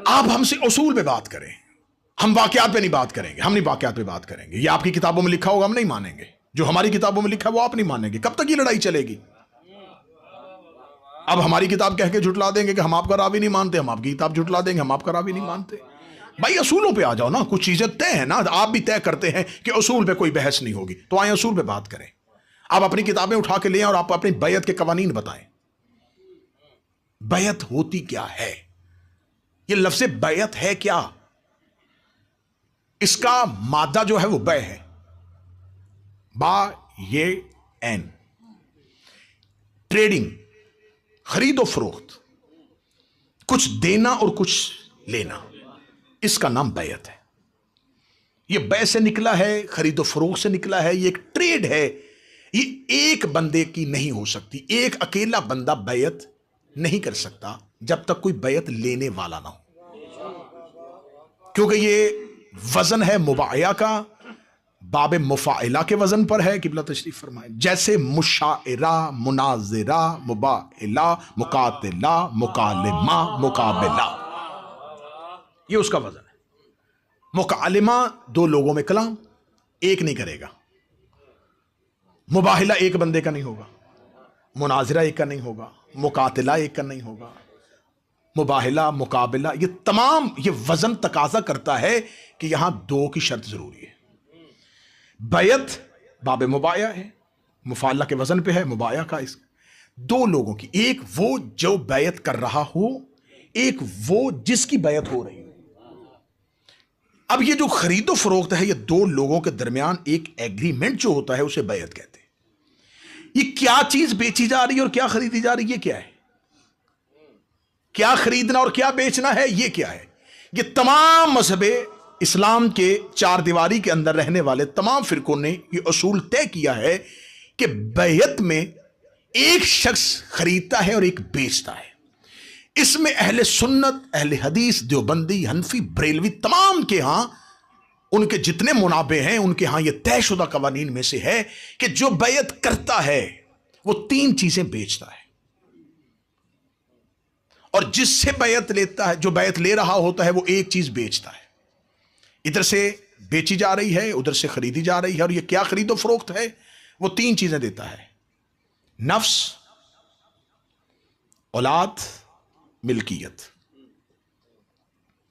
आप हमसे असूल पे बात करें, हम वाकयात पे नहीं बात करेंगे। हम नहीं वाकयात पे बात करेंगे। ये आपकी किताबों में लिखा होगा, हम नहीं मानेंगे। जो हमारी किताबों में लिखा है वो आप नहीं मानेंगे। कब तक ये लड़ाई चलेगी? अब हमारी किताब कह के झुटला देंगे कि हम आपका रावी नहीं मानते, हम आपकी किताब झुटला देंगे हम आपका रावी नहीं मानते। भाई असूलों पे आ जाओ ना, कुछ चीजें तय है ना। आप भी तय करते हैं कि असूल पे कोई बहस नहीं होगी, तो आए असूल पे बात करें। आप अपनी किताबें उठा के ले और आप अपनी बैत के कवानीन बताएं। बैत होती क्या है? ये लफ्ज़ बैत है क्या? इसका मादा जो है वो बै है, बा ये एन, ट्रेडिंग, खरीदो फरोख्त, कुछ देना और कुछ लेना, इसका नाम बैत है। ये बै से निकला है, खरीदो फरोख्त से निकला है, ये एक ट्रेड है। ये एक बंदे की नहीं हो सकती। एक अकेला बंदा बैत नहीं कर सकता जब तक कोई बैत लेने वाला ना हो, क्योंकि ये वजन है मुबाया का, बाबे मुफाइला के वजन पर है। किबला तशरीफ फरमाए। जैसे मुशाइरा, मुनाजिरा, मुबाइला, मुकातिला, मुकालिमा, मुकाबिला, ये उसका वजन है। मुकालिमा दो लोगों में कलाम, एक नहीं करेगा। मुबाहिला एक बंदे का नहीं होगा, मुनाजिरा एक का नहीं होगा, मुकातिला एक का नहीं होगा, मुबाहिला, मुकाबिला, ये तमाम ये वजन तकाजा करता है कि यहां दो की शर्त जरूरी है। बैत बाबे मुबाया है, मुफाला के वजन पे है, मुबाया का इस दो लोगों की, एक वो जो बैत कर रहा हो, एक वो जिसकी बैत हो रही हो। अब ये जो खरीदो फरोख्त है, ये दो लोगों के दरमियान एक एग्रीमेंट जो होता है उसे बैत कहते हैं। ये क्या चीज बेची जा रही है और क्या खरीदी जा रही है, ये क्या है? क्या खरीदना और क्या बेचना है, ये क्या है? ये तमाम मजहबे इस्लाम के चार दीवारी के अंदर रहने वाले तमाम फिरकों ने ये असूल तय किया है कि बैत में एक शख्स खरीदता है और एक बेचता है। इसमें अहले सुन्नत, अहले हदीस, देवबंदी, हनफी, बरेलवी तमाम के यहां उनके जितने मुनाबे हैं उनके यहां यह तयशुदा कवानीन में से है कि जो बैत करता है वो तीन चीजें बेचता है, और जिससे बैत लेता है, जो बैत ले रहा होता है, वो एक चीज बेचता है। इधर से बेची जा रही है, उधर से खरीदी जा रही है, और ये क्या खरीदो फरोख्त है? वो तीन चीजें देता है, नफ्स, औलाद, मिल्कियत।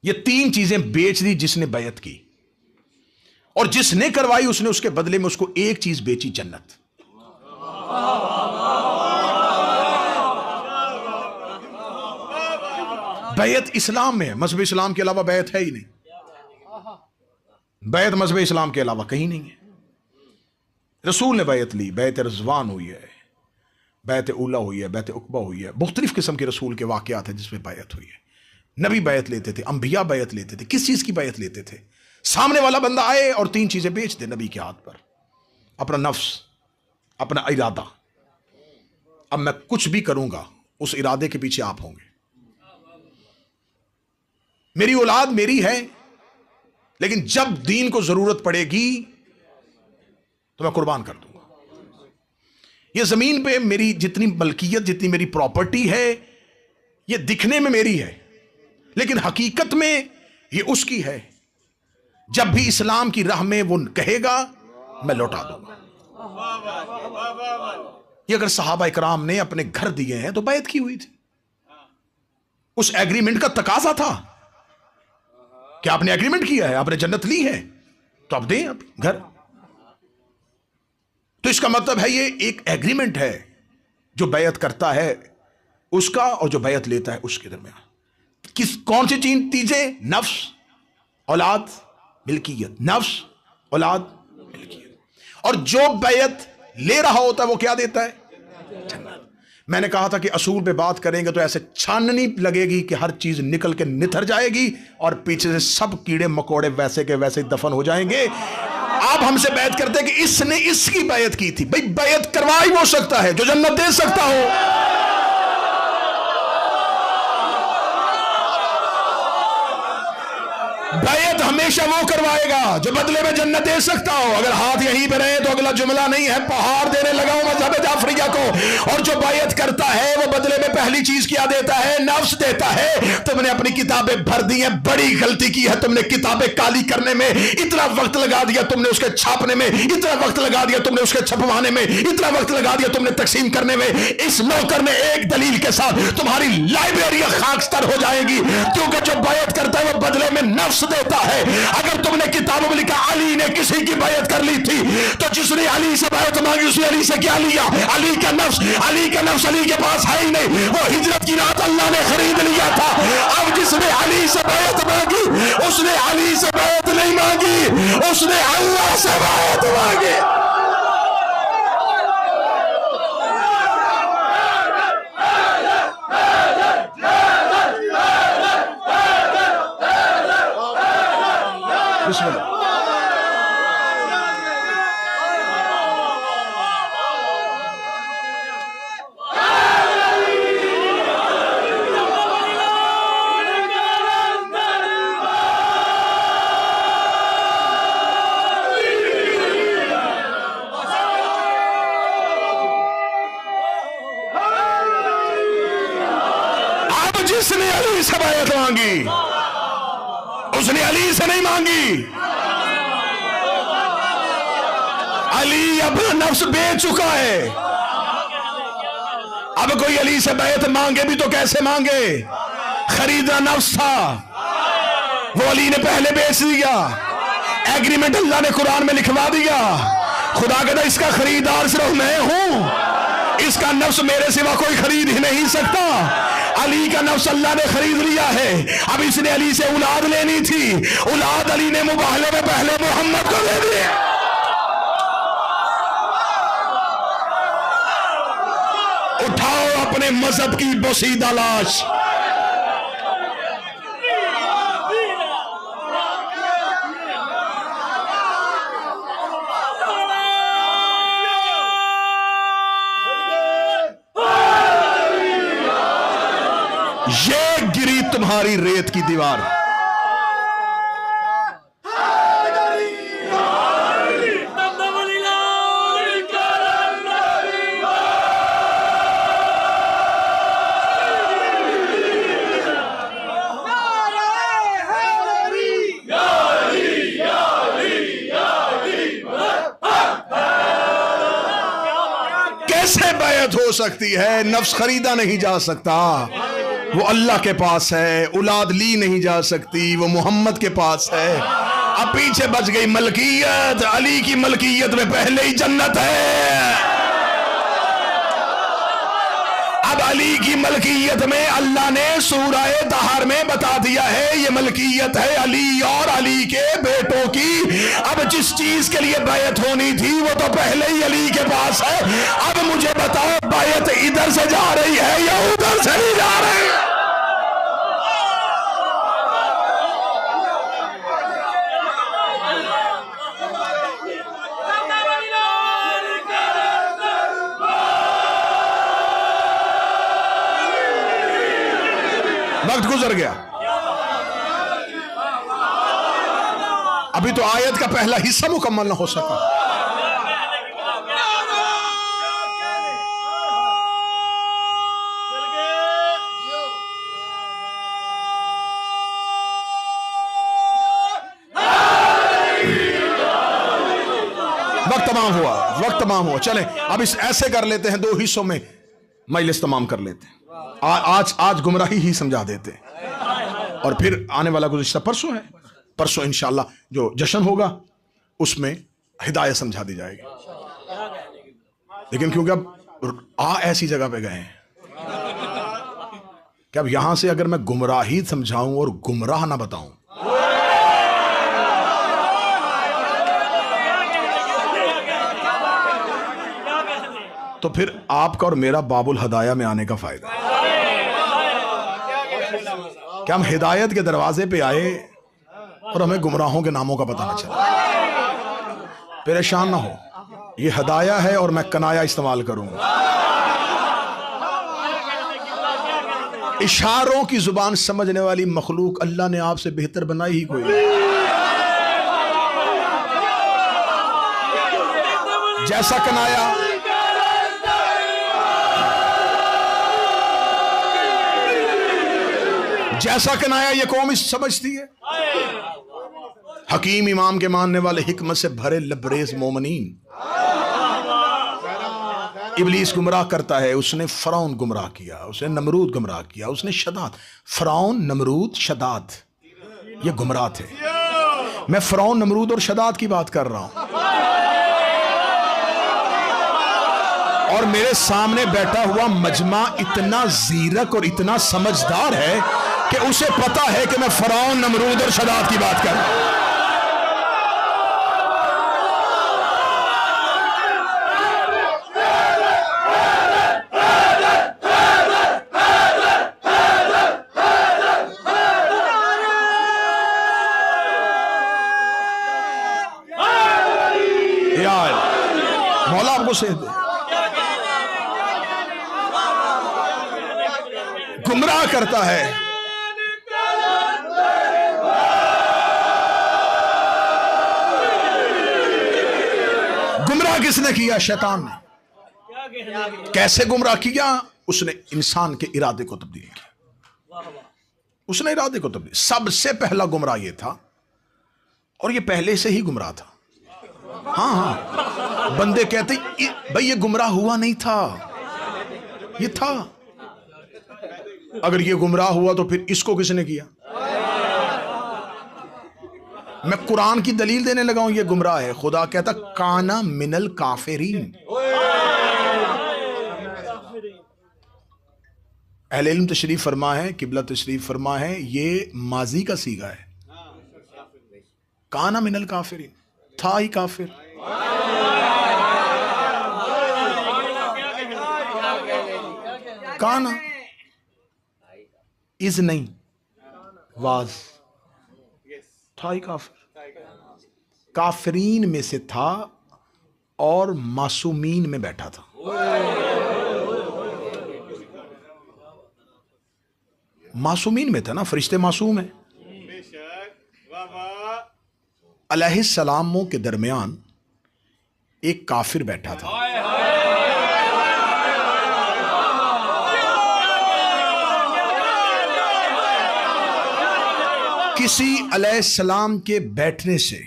ये तीन चीजें बेच दी जिसने बैत की, और जिसने करवाई उसने उसके बदले में उसको एक चीज बेची, जन्नत। बैत इस्लाम में है, मजहब इस्लाम के अलावा बैत है ही नहीं। बैत मजहब इस्लाम के अलावा कहीं नहीं है। रसूल ने बैत ली, बैत रिजवान हुई है, बैत उला हुई है, बैत उकबा हुई है। मुख्तलिफ किस्म के रसूल के वाकयात हैं जिसमें बैत हुई है। नबी बैत लेते थे, अंबिया बैत लेते थे। किस चीज की बैत लेते थे? सामने वाला बंदा आए और तीन चीजें बेच दे नबी के हाथ पर, अपना नफ्स, अपना इरादा। अब मैं कुछ भी करूंगा, उस इरादे के पीछे आप होंगे। मेरी औलाद मेरी है, लेकिन जब दीन को जरूरत पड़ेगी तो मैं कुर्बान कर दूंगा। ये जमीन पे मेरी जितनी मलकियत, जितनी मेरी प्रॉपर्टी है, ये दिखने में मेरी है, लेकिन हकीकत में ये उसकी है। जब भी इस्लाम की राह में वो कहेगा, मैं लौटा दूंगा। ये अगर सहाबा इकराम ने अपने घर दिए हैं तो बैत की हुई थी, उस एग्रीमेंट का तकाजा था कि आपने एग्रीमेंट किया है, आपने जन्नत ली है, तो आप दें आप घर। तो इसका मतलब है ये एक एग्रीमेंट है, जो बैत करता है उसका और जो बैत लेता है उसके दरमियान। कौन सी चीजें? नफ्स, औलाद, मिल्कियत, नफ्स, औलाद, मिल्कियत। और जो बैत ले रहा होता है वो क्या देता है? जन्नत। मैंने कहा था कि असूल पे बात करेंगे तो ऐसे छाननी लगेगी कि हर चीज निकल के निथर जाएगी और पीछे से सब कीड़े मकोड़े वैसे के वैसे दफन हो जाएंगे। आप हमसे बैत करते कि इसने इसकी बैत की थी। भाई बैत करवा ही वो सकता है जो जन्नत दे सकता हो। बैत हमेशा वो करवाएगा जो बदले में जन्नत दे सकता हो। अगर हाथ यहीं पे रहे तो अगला जुमला नहीं है, पहाड़ देने लगा हूं मज़हब जाफरिया को। और जो बैत करता है वो बदले में पहली चीज क्या देता है? नफ्स देता है। तुमने अपनी किताबें भर दी हैं, बड़ी गलती की है तुमने। किताबें काली करने में इतना वक्त लगा दिया तुमने, उसके छापने में इतना वक्त लगा दिया तुमने, उसके छपवाने में इतना वक्त लगा दिया तुमने, तकसीम करने में। इस नौकर ने एक दलील के साथ तुम्हारी लाइब्रेरी खाकस्तर हो जाएगी, क्योंकि जो बैत करता है वो बदले में नफ्स देता है। अगर तुमने किताबों में लिखा अली ने किसी की बैत कर ली थी, तो जिसने अली से बैत मांगी उसने अली से क्या लिया? अली का नफ्स। अली का नफ्स अली के पास है ही नहीं, वो हिजरत की रात अल्लाह ने खरीद लिया था। अब जिसने अली से बैत मांगी उसने अली से बैत नहीं मांगी, उसने अल्लाह से बैत मांगी। जिसने अली से बैत मांगी उसने अली से नहीं मांगी। अली अपना नफ्स बेच चुका है। अब कोई अली से बैत मांगे भी तो कैसे मांगे? खरीदना नफ्स था, वो अली ने पहले बेच दिया। एग्रीमेंट अल्लाह ने कुरान में लिखवा दिया। खुदा कहता इसका खरीदार सिर्फ मैं हूं, इसका नफ्स मेरे सिवा कोई खरीद ही नहीं सकता। अली का नफ्स अल्लाह ने खरीद लिया है। अब इसने अली से औलाद लेनी थी, औलाद अली ने मुबाहले में पहले मोहम्मद को दे दी। उठाओ अपने मजहब की बोसीदा लाश। ये गिरी तुम्हारी रेत की दीवार। कैसे बैत हो सकती है? नफ्स खरीदा नहीं जा सकता, वो अल्लाह के पास है। औलाद ली नहीं जा सकती, वो मोहम्मद के पास है। अब पीछे बच गई मलकियत। अली की मलकियत में पहले ही जन्नत है। अब अली की मलकियत में अल्लाह ने सूरह तहार में बता दिया है, ये मलकियत है अली और अली के बेटों की। अब जिस चीज के लिए बैत होनी थी वो तो पहले ही अली के पास है। अब मुझे बताओ बैत इधर से जा रही है या उधर से नहीं जा रही? वक्त गुजर गया। अभी तो आयत का पहला हिस्सा मुकम्मल ना हो सका। वक्त तमाम हुआ, वक्त तमाम हुआ। चले अब इस ऐसे कर लेते हैं, दो हिस्सों में मजलिस तमाम कर लेते हैं। आज गुमराही ही समझा देते हैं और फिर आने वाला गुज़िश्ता परसों है। परसों इंशाअल्लाह जो जश्न होगा उसमें हिदायत समझा दी जाएगी। लेकिन क्योंकि अब ऐसी जगह पे गए हैं कि अब यहां से अगर मैं गुमराही समझाऊं और गुमराह ना बताऊं तो फिर आपका और मेरा बाबुल हदाया में आने का फायदा है। क्या हम हिदायत के दरवाजे पे आए और हमें गुमराहों के नामों का पता न चला? परेशान ना हो, ये हदाया है और मैं कनाया इस्तेमाल करूंगा। इशारों की जुबान समझने वाली मखलूक अल्लाह ने आपसे बेहतर बनाई ही कोई नहीं। जैसा कनाया ये कौम समझती है। हकीम इमाम के मानने वाले, हिकमत से भरे लबरेज मोमिनीन। इब्लीस गुमराह करता है। उसने फरौन गुमराह किया, उसने नमरूद गुमराह किया, उसने शदाद। फरौन, नमरूद, शदाद ये गुमराह थे। मैं फरौन, नमरूद और शदाद की बात कर रहा हूं। और मेरे सामने बैठा हुआ मजमा इतना जीरक और इतना समझदार है कि उसे पता है कि मैं फरौन, नमरूद और शदाद की बात कर रहा हूं। मौला आपको सेहत दे। गुमराह करता है। गुमराह किसने किया? शैतान ने। कैसे गुमराह किया? उसने इंसान के इरादे को तब्दील किया। उसने इरादे को तब्दील। सबसे पहला गुमराह ये था, और ये पहले से ही गुमराह था। हाँ हाँ, बंदे कहते भाई ये गुमराह हुआ नहीं था, ये था। अगर ये गुमराह हुआ तो फिर इसको किसने किया? मैं कुरान की दलील देने लगा हूं, ये गुमराह है। खुदा कहता काना मिनल काफिरीन। अहले इल्म तशरीफ फरमा है, किबला तशरीफ फरमा है, ये माजी का सीगा है। काना मिनल काफिरीन, था ही काफिर। काना इज नहीं, वाज, था ही काफिर। काफिरीन में से था और मासूमीन में बैठा था। मासूमीन में था ना, फरिश्ते मासूम है। अलैहिस्सलामों के दरमियान एक काफिर बैठा था। किसी अलैहिस्सलाम के बैठने से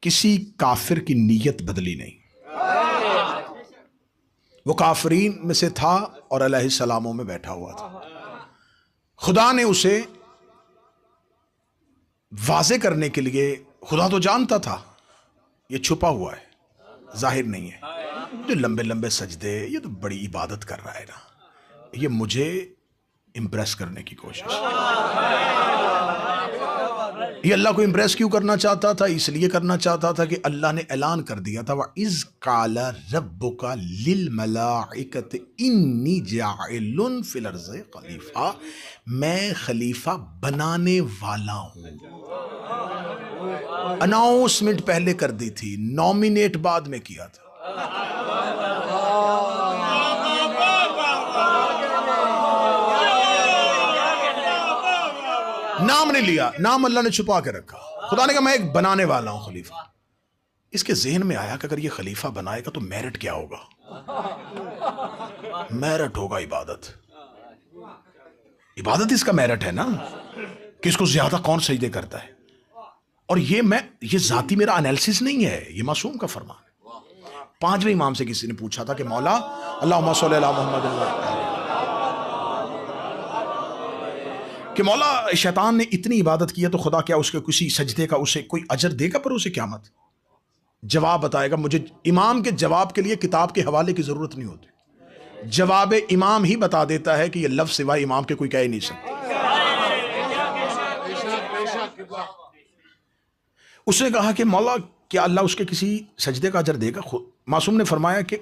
किसी काफिर की नीयत बदली नहीं। वो काफिरीन में से था और अलैहिस्सलामों में बैठा हुआ था। खुदा ने उसे वाज़े करने के लिए, खुदा तो जानता था ये छुपा हुआ है, जाहिर नहीं है। जो लंबे लंबे सजदे, ये तो बड़ी इबादत कर रहा है ना, ये मुझे इम्प्रेस करने की कोशिश। ये अल्लाह को इम्प्रेस क्यों करना चाहता था? इसलिए करना चाहता था कि अल्लाह ने ऐलान कर दिया था, व इज़ काला रब्बुका लिल मलाइकति इन्नी जाइलुन फिल अर्ज़ि खलीफा। मैं खलीफा बनाने वाला हूं। अनाउंसमेंट पहले कर दी थी, नॉमिनेट बाद में किया था। नाम नहीं लिया, नाम अल्लाह ने छुपा के रखा। खुदा ने कहा मैं एक बनाने वाला हूं खलीफा। इसके जहन में आया कि अगर ये खलीफा बनाएगा तो मेरिट क्या होगा? मेरिट होगा इबादत। इबादत इसका मेरिट है ना, कि इसको ज्यादा कौन सजदे करता है। और ये जाती मेरा एनालिसिस नहीं है, ये मासूम का फरमान है। पांचवें इमाम से किसी ने पूछा था कि मौला अल्लाहुम्मा सल्ली अला मुहम्मद, कि मौला शैतान ने इतनी इबादत की है तो खुदा क्या उसके किसी सजदे का उसे कोई अजर देगा पर उसे क़यामत? जवाब बताएगा। मुझे इमाम के जवाब के लिए किताब के हवाले की जरूरत नहीं होती, जवाब इमाम ही बता देता है कि ये लफ्ज़ सिवाय इमाम के कोई कह ही नहीं सकता। उसने कहा कि मौला क्या अल्लाह उसके किसी सजदे का अजर देगा? मासूम ने फरमाया कि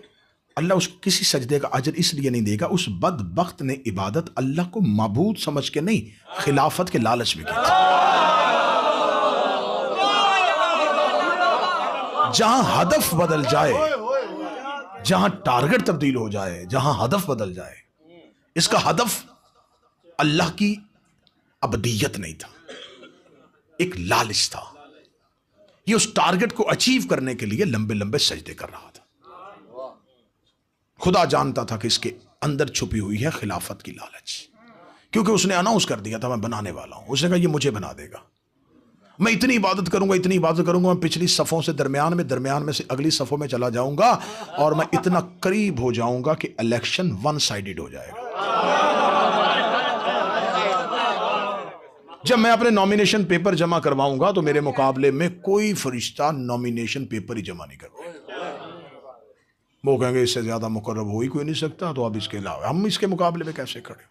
अल्लाह उसको किसी सजदे का अजर इसलिए नहीं देगा, उस बदबख्त ने इबादत अल्लाह को माबूद समझ के नहीं, खिलाफत के लालच में की थी। जहां हदफ बदल जाए, जहां टारगेट तब्दील हो जाए, जहां हदफ बदल जाए, इसका हदफ अल्लाह की अबदियत नहीं था, एक लालच था। ये उस टारगेट को अचीव करने के लिए लंबे लंबे सजदे कर रहा था। खुदा जानता था कि इसके अंदर छुपी हुई है खिलाफत की लालच, क्योंकि उसने अनाउंस कर दिया था मैं बनाने वाला हूं। उसने कहा ये मुझे बना देगा, मैं इतनी इबादत करूंगा, इतनी इबादत करूंगा, मैं पिछली सफ़ों से दरमियान में से अगली सफ़ों में चला जाऊंगा और मैं इतना करीब हो जाऊंगा कि इलेक्शन वन साइडेड हो जाएगा। जब मैं अपने नॉमिनेशन पेपर जमा करवाऊंगा तो मेरे मुकाबले में कोई फरिश्ता नॉमिनेशन पेपर ही जमा नहीं करवाएगा। वो कहेंगे इससे ज्यादा मुकर्रब हो ही कोई नहीं सकता, तो अब इसके अलावा हम इसके मुकाबले में कैसे खड़े।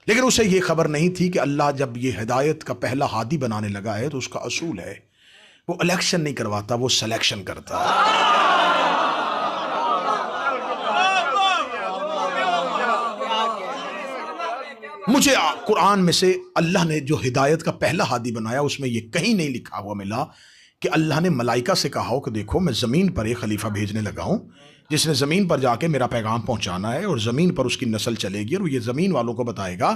लेकिन उसे ये खबर नहीं थी कि अल्लाह जब ये हिदायत का पहला हादी बनाने लगा है तो उसका असूल है वो इलेक्शन नहीं करवाता, वो सिलेक्शन करता है। मुझे कुरान में से अल्लाह ने जो हिदायत का पहला हादी बनाया उसमें ये कहीं नहीं लिखा हुआ मिला कि अल्लाह ने मलाइका से कहा हो कि देखो मैं ज़मीन पर एक खलीफा भेजने लगा हूँ जिसने ज़मीन पर जाके मेरा पैगाम पहुँचाना है और ज़मीन पर उसकी नस्ल चलेगी और ये ज़मीन वालों को बताएगा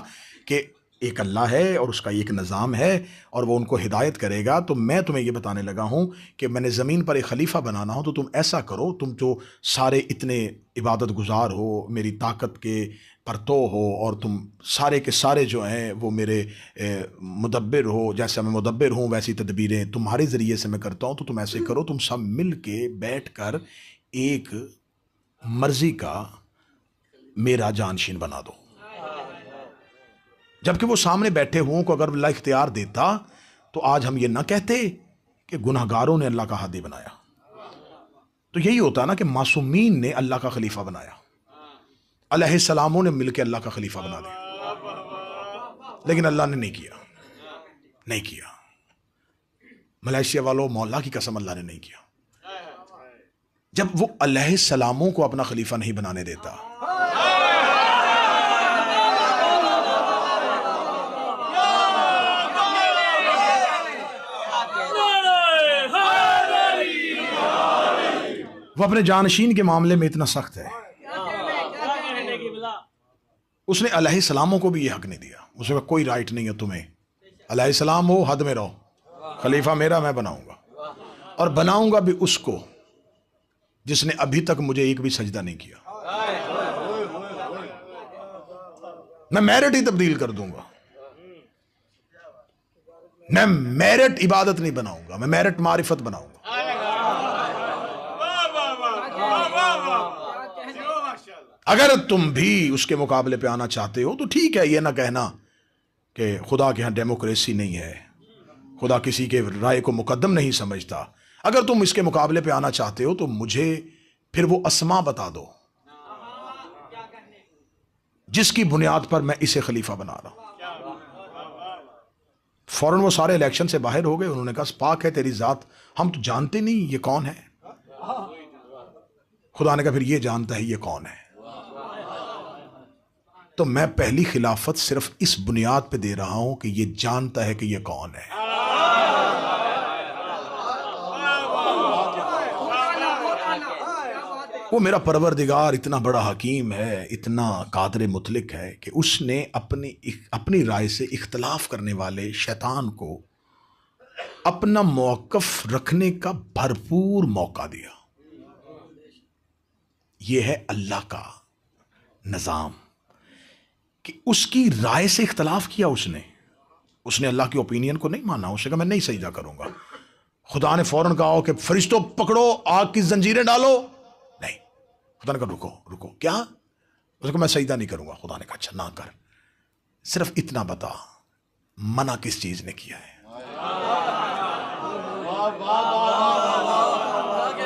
कि एक अल्लाह है और उसका एक निज़ाम है और वो उनको हिदायत करेगा। तो मैं तुम्हें ये बताने लगा हूँ कि मैंने ज़मीन पर एक खलीफा बनाना हो तो तुम ऐसा करो, तुम जो सारे इतने इबादत गुजार हो, मेरी ताकत के परतो हो और तुम सारे के सारे जो हैं वो मेरे मुदब्बिर हो, जैसे मैं मुदब्बिर हूँ वैसी तदबीरें तुम्हारे ज़रिए से मैं करता हूँ। तो तुम ऐसे करो, तुम सब मिल के बैठ कर एक मर्ज़ी का मेरा जानशीन बना दो। जबकि वो सामने बैठे हुओं को अगर अल्लाह इख्तियार देता तो आज हम ये ना कहते कि गुनहगारों ने अल्लाह का हादी बनाया। तो यही होता ना कि मासूमीन ने अल्लाह का खलीफा बनाया, अलैहिस्सलामों ने मिलकर अल्लाह का खलीफा बना दिया, लेकिन अल्लाह ने नहीं किया। मलेशिया वालों, मौला की कसम अल्लाह ने नहीं किया। जब वो अलैहिस्सलामों को अपना खलीफा नहीं बनाने देता, वो अपने जानशीन के मामले में इतना सख्त है, उसने अलैहिस्सलामों को भी ये हक नहीं दिया। उसने कहा कोई राइट नहीं है तुम्हें, अलैहिस्सलाम हो हद में रहो, खलीफा मेरा मैं बनाऊंगा, और बनाऊंगा भी उसको जिसने अभी तक मुझे एक भी सजदा नहीं किया। मैं मेरिट ही तब्दील कर दूंगा, मैं मेरिट इबादत नहीं बनाऊंगा, मैं मेरिट मारिफत बनाऊंगा। अगर तुम भी उसके मुकाबले पे आना चाहते हो तो ठीक है, ये ना कहना कि खुदा के यहाँ डेमोक्रेसी नहीं है, खुदा किसी के राय को मुकद्दम नहीं समझता। अगर तुम इसके मुकाबले पे आना चाहते हो तो मुझे फिर वो अस्मा बता दो जिसकी बुनियाद पर मैं इसे खलीफा बना रहा हूं। फौरन वो सारे इलेक्शन से बाहर हो गए। उन्होंने कहा पाक है तेरी जात, हम तो जानते नहीं ये कौन है। खुदा ने कहा फिर ये जानता है ये कौन है। तो मैं पहली खिलाफत सिर्फ इस बुनियाद पे दे रहा हूं कि ये जानता है कि ये कौन है। वो मेरा परवरदिगार इतना बड़ा हकीम है, इतना कादर मुतलिक है कि उसने अपनी राय से इख्तलाफ करने वाले शैतान को अपना मौक़िफ़ रखने का भरपूर मौका दिया। यह है अल्लाह का निज़ाम कि उसकी राय से इख्तलाफ किया उसने अल्लाह की ओपिनियन को नहीं माना। उसने कहा मैं नहीं सजदा करूंगा। खुदा ने फौरन कहा कि फरिश्तों पकड़ो, आग की जंजीरें डालो। नहीं, खुदा ने कहा रुको क्या? उसने कहा मैं सजदा नहीं करूंगा। खुदा ने कहा अच्छा ना कर, सिर्फ इतना बता मना किस चीज ने किया है।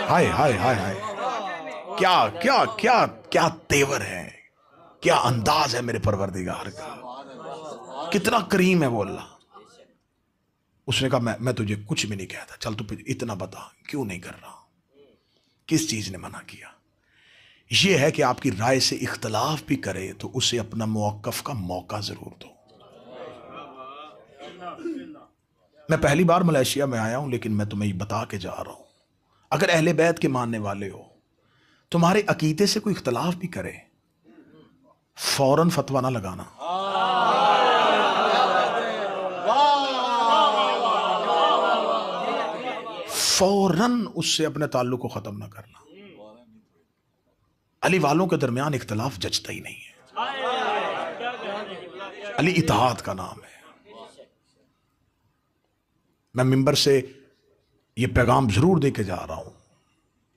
हाय हाय हाय हाय, क्या क्या क्या क्या तेवर है, क्या अंदाज है मेरे परवरदिगार का, कितना करीम है वो अल्लाह। उसने कहा मैं तुझे कुछ भी नहीं कहता, चल तू इतना बता क्यों नहीं कर रहा, किस चीज ने मना किया? यह है कि आपकी राय से इख्तलाफ भी करे तो उसे अपना मौक़िफ़ का मौका जरूर दो। मैं पहली बार मलेशिया में आया हूं, लेकिन मैं तुम्हें बता के जा रहा हूं, अगर अहले बैत के मानने वाले हो, तुम्हारे अकीदे से कोई इख्तलाफ भी करे, फौरन फतवा ना लगाना। फौरन उससे अपने ताल्लुक को खत्म ना करना। अली वालों के दरमियान इख्तलाफ जचता ही नहीं है। अली इत्तेहाद का नाम है। मैं मिंबर से ये पैगाम जरूर दे के जा रहा हूं।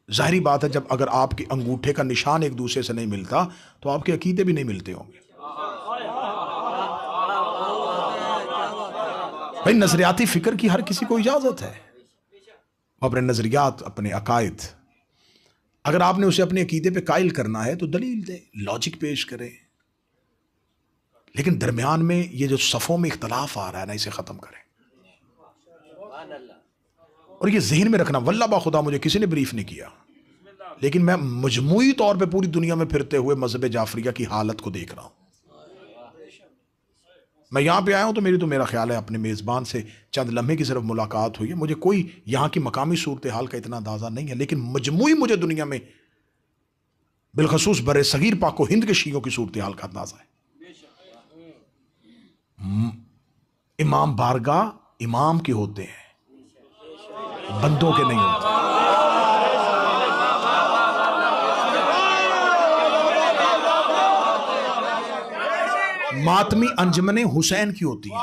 जाहिर बात है, जब अगर आपके अंगूठे का निशान एक दूसरे से नहीं मिलता तो आपके अकीदे भी नहीं मिलते होंगे। भाई, नजरियाती फिक्र की हर किसी को इजाजत है, अपने नजरियात, अपने अकायद, अगर आपने उसे अपने अकीदे पे कायल करना है तो दलील दे, लॉजिक पेश करे, लेकिन दरमियान में ये जो सफ़ों में इख्तलाफ आ रहा है ना, इसे ख़त्म करें। और ये जहन में रखना, वल्लाह बा खुदा मुझे किसी ने ब्रीफ नहीं किया, लेकिन मैं मजमूई तौर पे पूरी दुनिया में फिरते हुए मजहब जाफरिया की हालत को देख रहा हूँ। मैं यहाँ पे आया हूँ तो मेरा ख्याल है अपने मेज़बान से चंद लम्हे की सिर्फ मुलाकात हुई है, मुझे कोई यहाँ की मकामी सूरत हाल का इतना अंदाज़ा नहीं है, लेकिन मजमूई मुझे दुनिया में बिलखसूस बरे सगीर पाको हिंद के शीयों की सूरत हाल का अंदाज़ा है। इमाम बारगाह इमाम के होते हैं, बंदों के नहीं होते। मातमी अंजमने हुसैन की होती है,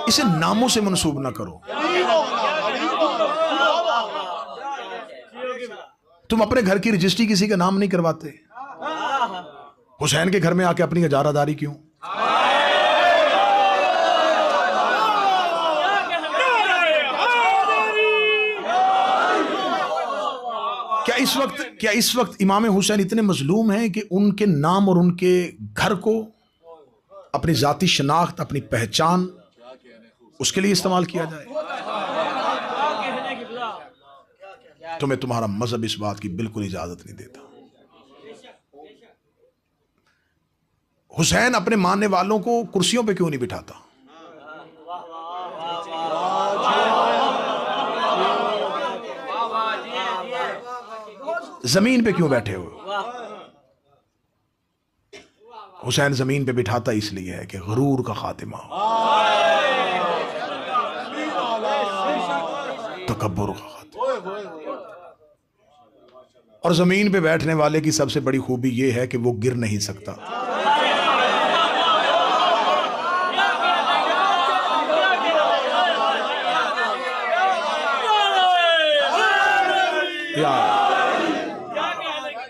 इसे नामों से मंसूब ना करो। तुम अपने घर की रजिस्ट्री किसी का नाम नहीं करवाते, हुसैन के घर में आके अपनी इजारादारी क्यों? क्या इस वक्त इमाम हुसैन इतने मजलूम हैं कि उनके नाम और उनके घर को अपनी जाती शनाख्त, अपनी पहचान, उसके लिए इस्तेमाल किया जाए? तुम्हें तुम्हारा मजहब इस बात की बिल्कुल इजाजत नहीं देता। हुसैन अपने मानने वालों को कुर्सियों पे क्यों नहीं बिठाता? जमीन पे क्यों बैठे हो? हुसैन जमीन पे बिठाता इसलिए है कि गुरूर का खातिमा हो, तकब्बुर का खातिमा। और जमीन पे बैठने वाले की सबसे बड़ी खूबी यह है कि वो गिर नहीं सकता।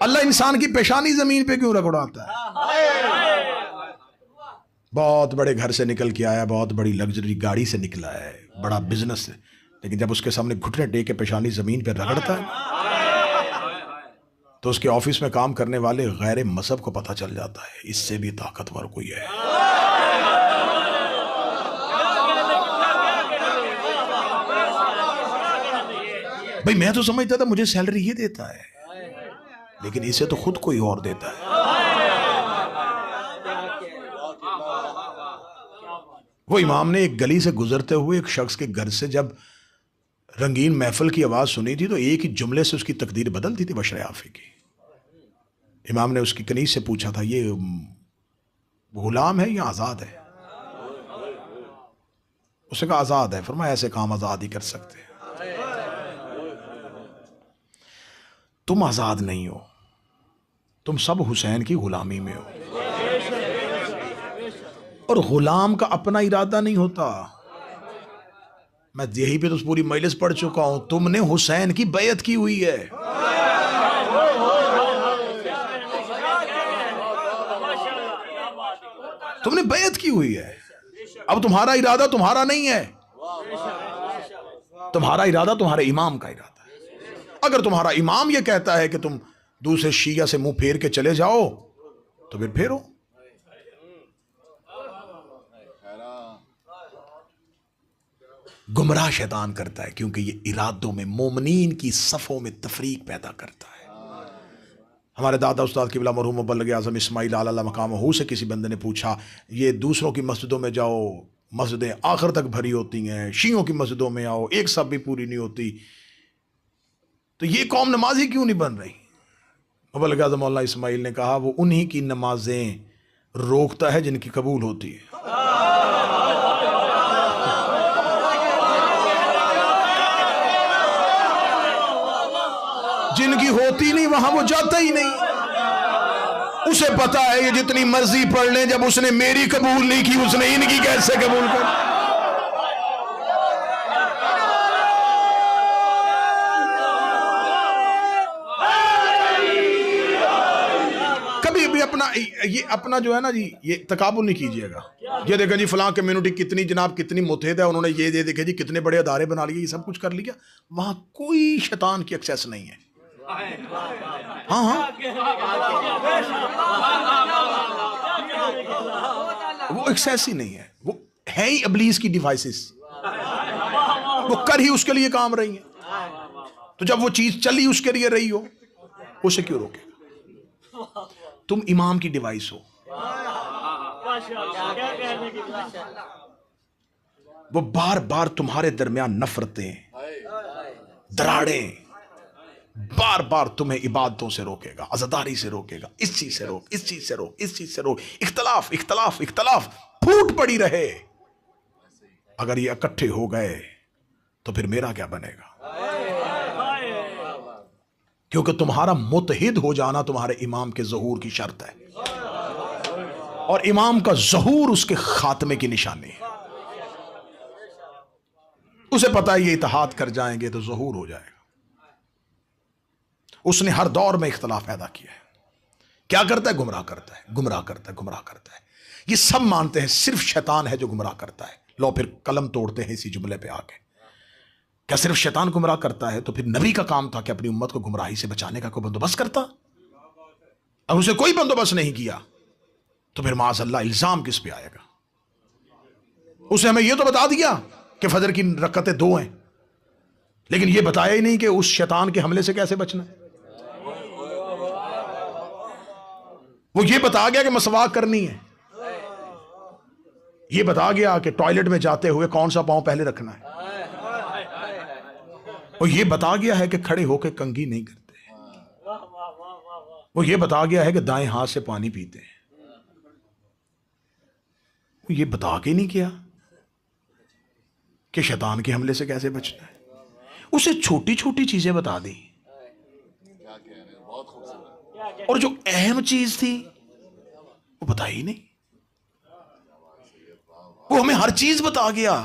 अल्लाह इंसान की पेशानी जमीन पे क्यों रगड़ाता है? बहुत बड़े घर से निकल के आया, बहुत बड़ी लग्जरी गाड़ी से निकला है, बड़ा बिजनेस है, लेकिन जब उसके सामने घुटने टेक के पेशानी जमीन पे रगड़ता है तो उसके ऑफिस में काम करने वाले गैर मजहब को पता चल जाता है इससे भी ताकतवर कोई है। भाई, मैं तो समझता था मुझे सैलरी ही देता है, लेकिन इसे तो खुद कोई और देता है। वो इमाम ने एक गली से गुजरते हुए एक शख्स के घर से जब रंगीन महफिल की आवाज सुनी थी तो एक ही जुमले से उसकी तकदीर बदल दी थी, बशर आफी की। इमाम ने उसकी कनीज से पूछा था, ये गुलाम है या आजाद है? उसने कहा आजाद है। फरमाया ऐसे काम आजाद ही कर सकते हैं, तुम आजाद नहीं हो, तुम सब हुसैन की गुलामी में हो। और गुलाम का अपना इरादा नहीं होता। मैं यही पे तो पूरी मजलिस पढ़ चुका हूं, तुमने हुसैन की बैयत की हुई है। तुमने बैयत की हुई है। अब तुम्हारा इरादा तुम्हारा नहीं है, तुम्हारा इरादा तुम्हारे इमाम का इरादा है। अगर तुम्हारा इमाम यह कहता है कि तुम दूसरे शिया से मुंह फेर के चले जाओ तो फिर फेरो। गुमराह शैतान करता है क्योंकि ये इरादों में, मोमिनीन की सफ़ों में तफरीक पैदा करता है। हमारे दादा उस्ताद क़िबला मरहूम मुबल्लिग़ आज़म इस्माइल आला मकामहू से किसी बंदे ने पूछा, ये दूसरों की मस्जिदों में जाओ, मस्जिदें आखिर तक भरी होती हैं, शीयों की मस्जिदों में आओ, एक सब भी पूरी नहीं होती, तो ये कौम नमाजी क्यों नहीं बन रही? मुबल्लिग़ आज़म मौलाना इस्माइल ने कहा, वो उन्हीं की नमाजें रोकता है जिनकी कबूल होती है। जिनकी होती नहीं वहां वो जाता ही नहीं। उसे पता है ये जितनी मर्जी पढ़ ले, जब उसने मेरी कबूल नहीं की उसने इनकी कैसे कबूल कर। कभी भी अपना जो है ना जी, ये तकाबुल नहीं कीजिएगा। ये देखें जी फलां कम्युनिटी कितनी जनाब कितनी मुतहद है, उन्होंने ये देखे जी कितने बड़े अदारे बना लिए, ये सब कुछ कर लिया, वहां कोई शैतान की एक्सेस नहीं है। हाँ हाँ, वो एक्सेस ही नहीं है, वो है ही इब्लीस की डिवाइसेस, वो कर ही उसके लिए काम रही है। तो जब वो चीज चली उसके लिए रही हो, उसे क्यों रोकेगा? तुम इमाम की डिवाइस हो। वो बार बार तुम्हारे दरमियान नफरतें, दराड़ें, बार बार तुम्हें इबादतों से रोकेगा, अज़ादारी से रोकेगा, इस चीज से रोक, इस चीज से रोक, इस चीज से रोक, इख्तलाफ इख्तलाफ इख्तलाफ फूट पड़ी रहे। अगर ये इकट्ठे हो गए तो फिर मेरा क्या बनेगा? क्योंकि तुम्हारा मुतहिद हो जाना तुम्हारे इमाम के ज़हूर की शर्त है, और इमाम का ज़हूर उसके खात्मे की निशानी है। उसे पता है ये इत्तेहाद कर जाएंगे तो ज़हूर हो जाएगा। उसने हर दौर में इख्तलाफ पैदा किया है। क्या करता है? गुमराह करता है, गुमराह करता है, गुमराह करता है। ये सब मानते हैं सिर्फ शैतान है जो गुमराह करता है। लो फिर कलम तोड़ते हैं इसी जुमले पे आके। क्या सिर्फ शैतान गुमराह करता है? तो फिर नबी का काम था कि अपनी उम्मत को गुमराही से बचाने का कोई बंदोबस्त करता। अब उसे कोई बंदोबस्त नहीं किया तो फिर माज़अल्लाह इल्जाम किस पे आएगा? उसे हमें यह तो बता दिया कि फजर की रकअतें 2 हैं, लेकिन यह बताया ही नहीं कि उस शैतान के हमले से कैसे बचना है। वो ये बता गया कि मसवाक करनी है, ये बता गया कि टॉयलेट में जाते हुए कौन सा पांव पहले रखना है, और ये बता गया है कि खड़े होकर कंघी नहीं करते, वो ये बता गया है कि दाएं हाथ से पानी पीते हैं। वो ये बता के नहीं किया कि शैतान के हमले से कैसे बचना है। उसे छोटी छोटी चीजें बता दी, और जो अहम चीज थी वो बताई ही नहीं। वो हमें हर चीज बता गया,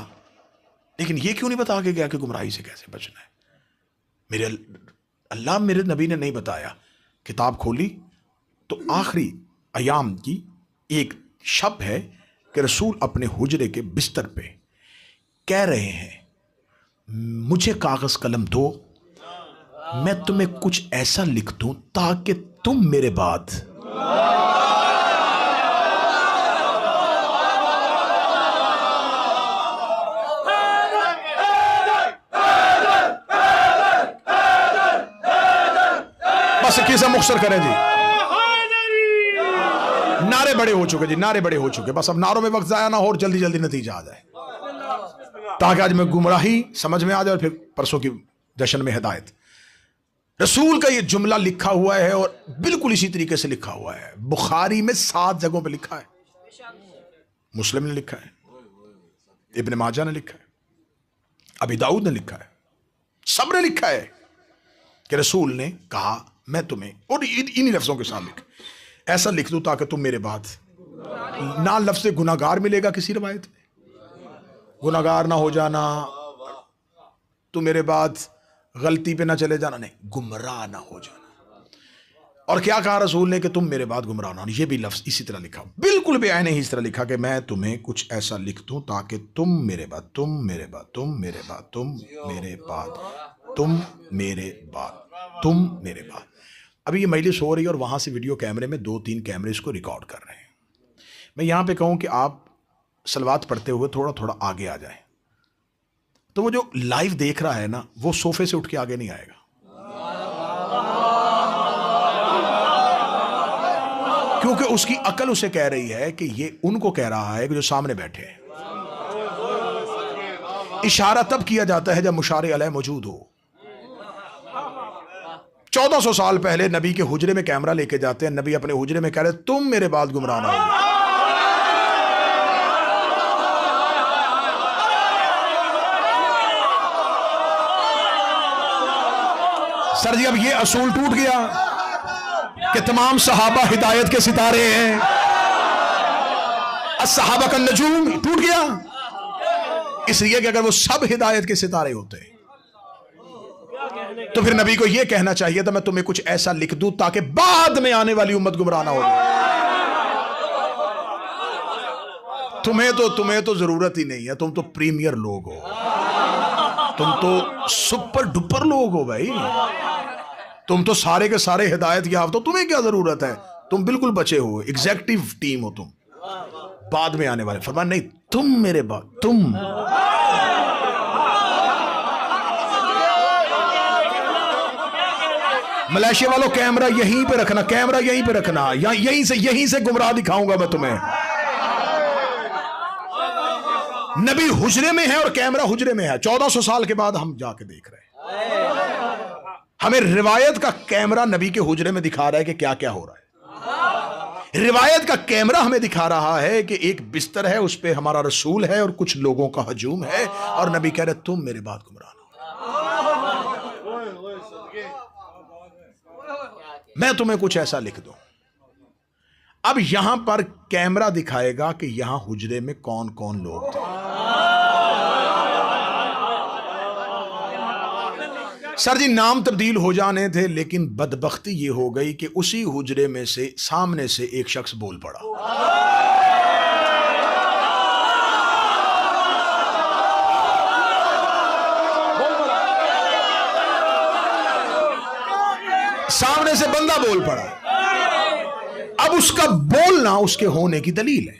लेकिन ये क्यों नहीं बता के गया कि गुमराही से कैसे बचना है। मेरे अल्लाह, मेरे नबी ने नहीं बताया। किताब खोली तो आखिरी अयाम की एक शब है कि रसूल अपने हुजरे के बिस्तर पे कह रहे हैं, मुझे कागज कलम दो, मैं तुम्हें कुछ ऐसा लिख दूं ताकि तुम मेरे बाद बस किसे मुख्तर करें जी। नारे बड़े हो चुके जी, नारे बड़े हो चुके, बस अब नारों में वक्त जाया ना हो और जल्दी जल्दी नतीजा आ जाए, ताकि आज मैं गुमराही समझ में आ जाए और फिर परसों की जश्न में हिदायत। रसूल का ये जुमला लिखा हुआ है और बिल्कुल इसी तरीके से लिखा हुआ है। बुखारी में 7 जगहों पे लिखा है, मुस्लिम ने लिखा है, इब्न माजा ने लिखा है, अबी दाऊद ने लिखा है, सब ने लिखा है कि रसूल ने कहा मैं तुम्हें, और इन्हीं लफ्जों के साथ लिख, ऐसा लिख दूं ताकि तुम मेरे बाद, ना लफ्ज़ गुनाहगार मिलेगा किसी रवायत में, गुनाहगार ना हो जाना, तुम मेरे बाद गलती पे ना चले जाना, नहीं, गुमराह ना हो जाना। और क्या कहा रसूल ने कि तुम मेरे बाद गुमराह ना हो। ये भी लफ्ज़ इसी तरह लिखा, बिल्कुल बेआईन ही इस तरह लिखा कि मैं तुम्हें कुछ ऐसा लिख दूं ताकि तुम मेरे बाद, तुम मेरे बाद, तुम मेरे बाद, तुम मेरे बाद, तुम मेरे बाद, तुम मेरे बाद। अभी ये मजलिस हो रही है और वहां से वीडियो कैमरे में 2-3 कैमरे इसको रिकॉर्ड कर रहे हैं। मैं यहां पे कहूं कि आप सलवात पढ़ते हुए थोड़ा थोड़ा आगे आ जाएं, तो वो जो लाइव देख रहा है ना, वो सोफे से उठ के आगे नहीं आएगा। क्योंकि उसकी अकल उसे कह रही है कि ये उनको कह रहा है कि जो सामने बैठे हैं। इशारा तब किया जाता है जब मुशारे अलैह मौजूद हो। 1400 साल पहले नबी के हुजरे में कैमरा लेके जाते हैं, नबी अपने हुजरे में कह रहे तुम मेरे बाद गुमराह ना हो। सर जी, अब ये असूल टूट गया कि तमाम सहाबा हिदायत के सितारे हैं, सहाबा का नजूम टूट गया। इसलिए कि अगर वो सब हिदायत के सितारे होते तो फिर नबी को यह कहना चाहिए था मैं तुम्हें कुछ ऐसा लिख दूं ताकि बाद में आने वाली उम्मत गुमराह ना हो। तुम्हें तो जरूरत ही नहीं है, तुम तो प्रीमियर लोग हो, तुम तो सुपर डुपर लोग हो भाई, तुम तो सारे के सारे हिदायत याफ्ता, तो तुम्हें क्या जरूरत है, तुम बिल्कुल बचे हो, एग्जेक्टिव टीम हो तुम, बाद में आने वाले। फरमान नहीं, तुम मेरे बाद, तुम मलेशिया वालों कैमरा यहीं पे रखना, कैमरा यहीं पे रखना, या यहीं से गुमराह दिखाऊंगा मैं तुम्हें। नबी हुजरे में है और कैमरा हुजरे में है। 1400 साल के बाद हम जाके देख रहे हैं, हमें रिवायत का कैमरा नबी के हुजरे में दिखा रहा है कि क्या क्या हो रहा है। रिवायत का कैमरा हमें दिखा रहा है कि एक बिस्तर है, उस पे हमारा रसूल है और कुछ लोगों का हजूम है, और नबी कह रहे तुम मेरे बाद गुमराह ना हो। मैं तुम्हें कुछ ऐसा लिख दूं। अब यहां पर कैमरा दिखाएगा कि यहां हुजरे में कौन कौन लोग थे। सर जी, नाम तब्दील हो जाने थे, लेकिन बदबख्ती ये हो गई कि उसी हुजरे में से सामने से एक शख्स बोल पड़ा। सामने से बंदा बोल पड़ा। अब उसका बोलना उसके होने की दलील है।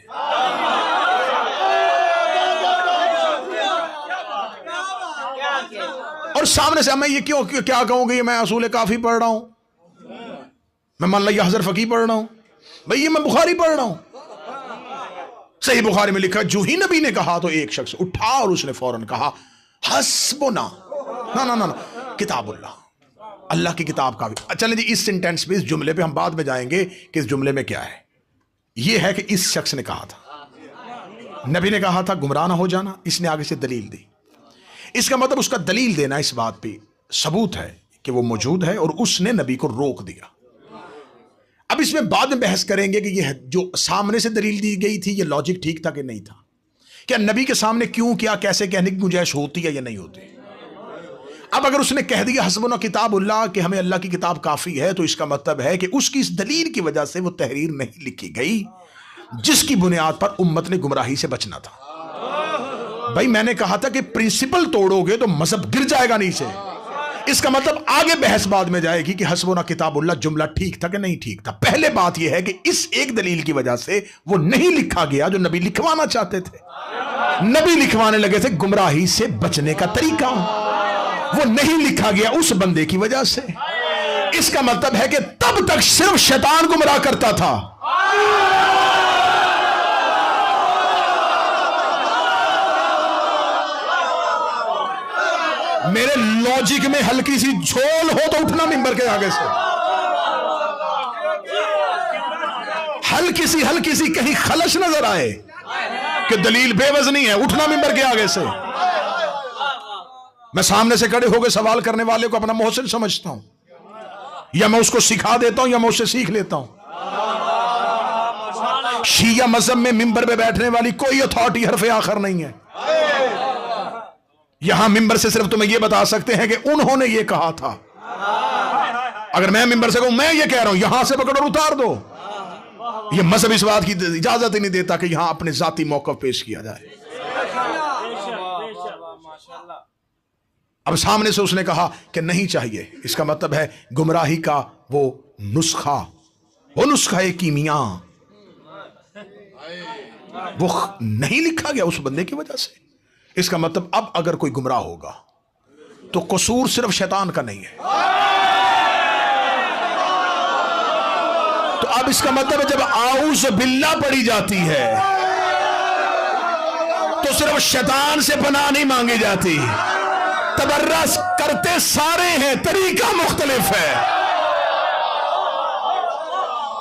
और सामने से मैं ये क्यों क्या कहूंगी, मैं असूल काफी पढ़ रहा हूं, मैं मान लो हज़र फकी पढ़ रहा हूं, भाई ये मैं बुखारी पढ़ रहा हूं। सही बुखारी में लिखा, जो ही नबी ने कहा तो एक शख्स उठा और उसने फौरन कहा हस्बुना, ना ना ना, ना किताबुल्लाह, अल्लाह की किताब का भी। चलें जी, इस सेंटेंस पे, इस जुमले पे हम बाद में जाएंगे कि इस जुमले में क्या है। यह है कि इस शख्स ने कहा था, नबी ने कहा था गुमराह ना हो जाना, इसने आगे से दलील दी। इसका मतलब उसका दलील देना इस बात पे सबूत है कि वो मौजूद है और उसने नबी को रोक दिया। अब इसमें बाद में बहस करेंगे कि यह जो सामने से दलील दी गई थी, यह लॉजिक ठीक था कि नहीं था, क्या नबी के सामने क्यों, क्या, कैसे कहने की गुंजाइश होती है या नहीं होती। अब अगर उसने कह दिया हस्बुना किताबुल्लाह कि हमें अल्लाह की किताब काफी है, तो इसका मतलब है कि उसकी इस दलील की वजह से वो तहरीर नहीं लिखी गई जिसकी बुनियाद पर उम्मत ने गुमराही से बचना था। भाई मैंने कहा था कि प्रिंसिपल तोड़ोगे तो मजहब गिर जाएगा नीचे। इसका मतलब आगे बहस बाद में जाएगी कि हस्बुना किताबुल्लाह जुमला ठीक था कि नहीं ठीक था। पहले बात यह है कि इस एक दलील की वजह से वो नहीं लिखा गया जो नबी लिखवाना चाहते थे। नबी लिखवाने लगे थे गुमराही से बचने का तरीका, वो नहीं लिखा गया उस बंदे की वजह से। इसका मतलब है कि तब तक सिर्फ शैतान गुमराह करता था। मेरे लॉजिक में हल्की सी झोल हो तो उठना मिंबर के आगे से, हल्की सी कहीं खलश नजर आए कि दलील बेवजनी है, उठना मिंबर के आगे से। मैं सामने से खड़े होकर सवाल करने वाले को अपना मोहसिन समझता हूं, या मैं उसको सिखा देता हूं या मैं उससे सीख लेता हूं। शिया मजहब में मिंबर पे बैठने वाली कोई अथॉरिटी हरफ आखर नहीं है। यहां मिंबर से सिर्फ तुम्हें यह बता सकते हैं कि उन्होंने यह कहा था। अगर मैं मिंबर से कहूं मैं ये कह रहा हूं, यहां से पकड़ और उतार दो, यह मजहब इस बात की इजाजत ही नहीं देता कि यहां अपने जाती मौका पेश किया जाए। अब सामने से उसने कहा कि नहीं चाहिए, इसका मतलब है गुमराही का वो नुस्खा कीमिया वो नहीं लिखा गया उस बंदे की वजह से। इसका मतलब अब अगर कोई गुमराह होगा तो कसूर सिर्फ शैतान का नहीं है। तो अब इसका मतलब है जब आऊज़ बिल्लाह पड़ी जाती है तो सिर्फ शैतान से पनाह नहीं मांगी जाती, तबर्रा करते सारे हैं, तरीका मुख्तलिफ है।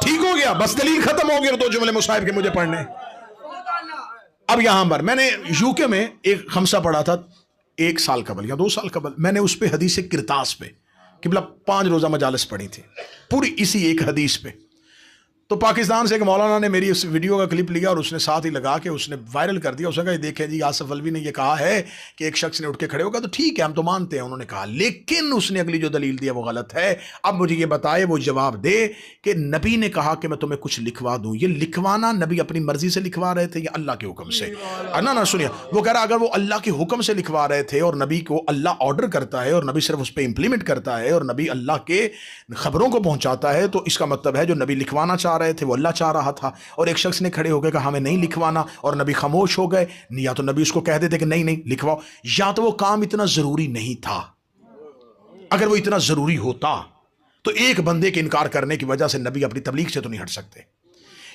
ठीक हो गया, बस दलील खत्म हो गया। दो जुमले मुसाहिब के मुझे पढ़ने। अब यहां पर मैंने यूके में एक खमसा पढ़ा था 1 साल कबल या 2 साल कबल। मैंने उस पर हदीस किरतास पे किबला 5 रोजा मजालिस पढ़ी थी, पूरी इसी एक हदीस पे। तो पाकिस्तान से एक मौलाना ने मेरी उस वीडियो का क्लिप लिया और उसने साथ ही लगा के उसने वायरल कर दिया। उसने कहा देखें जी, आसिफ अलवी ने ये कहा है कि एक शख्स ने उठ के खड़े होगा तो ठीक है, हम तो मानते हैं, उन्होंने कहा, लेकिन उसने अगली जो दलील दिया वो गलत है। अब मुझे ये बताए, वो जवाब दे कि नबी ने कहा कि मैं तुम्हें कुछ लिखवा दूं। ये लिखवाना नबी अपनी मर्जी से लिखवा रहे थे या अल्लाह के हुक्म से? ना सुनिए, वो कह रहा अगर वो अल्लाह के हुक्म से लिखवा रहे थे और नबी को अल्लाह ऑर्डर करता है और नबी सिर्फ उस पर इंप्लीमेंट करता है और नबी अल्लाह के खबरों को पहुंचाता है, तो इसका मतलब है जो नबी लिखवाना चाह रहे थे वो अल्लाह चाह रहा था। और एक शख्स ने खड़े होकर कहा हमें नहीं लिखवाना और नबी खामोश हो गए। या तो नबी उसको कह देते कि नहीं नहीं लिखवाओ, या तो वो काम इतना जरूरी नहीं था। अगर वो इतना जरूरी होता तो एक बंदे के इनकार करने की वजह से नबी अपनी तबलीग से तो नहीं हट सकते।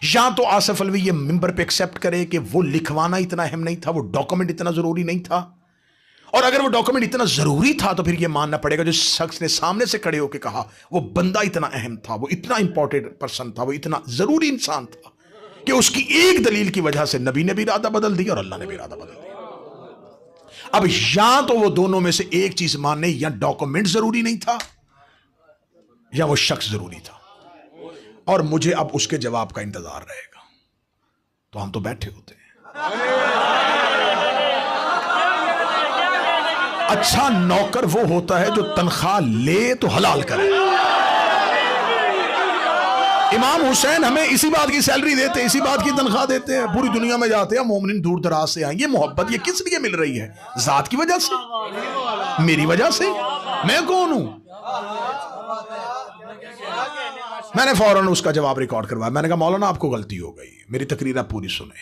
या तो आसिफ अलवी ये मिंबर पे एक्सेप्ट करे कि वो लिखवाना इतना अहम नहीं था, वो डॉक्यूमेंट इतना जरूरी नहीं था। और अगर वो डॉक्यूमेंट इतना जरूरी था तो फिर ये मानना पड़ेगा जो शख्स ने सामने से खड़े होकर कहा वो बंदा इतना अहम था, वो इतना इंपॉर्टेंट पर्सन था, वो इतना जरूरी इंसान था कि उसकी एक दलील की वजह से नबी ने भी इरादा बदल दिया और अल्लाह ने भी इरादा बदल दिया। अब या तो वो दोनों में से एक चीज मानने, या डॉक्यूमेंट जरूरी नहीं था या वो शख्स जरूरी था। और मुझे अब उसके जवाब का इंतजार रहेगा। तो हम तो बैठे होते हैं। अच्छा नौकर वो होता है जो तनख्वाह ले तो हलाल करे। इमाम हुसैन हमें इसी बात की सैलरी देते हैं, इसी बात की तनख्वाह देते हैं। पूरी दुनिया में जाते हैं, मोमिन दूर दराज से आए। ये मोहब्बत ये किस लिए मिल रही है? जात की वजह से, मेरी वजह से? मैं कौन हूं? मैंने फौरन उसका जवाब रिकॉर्ड करवाया। मैंने कहा मौलाना आपको गलती हो गई, मेरी तकरीर आप पूरी सुने।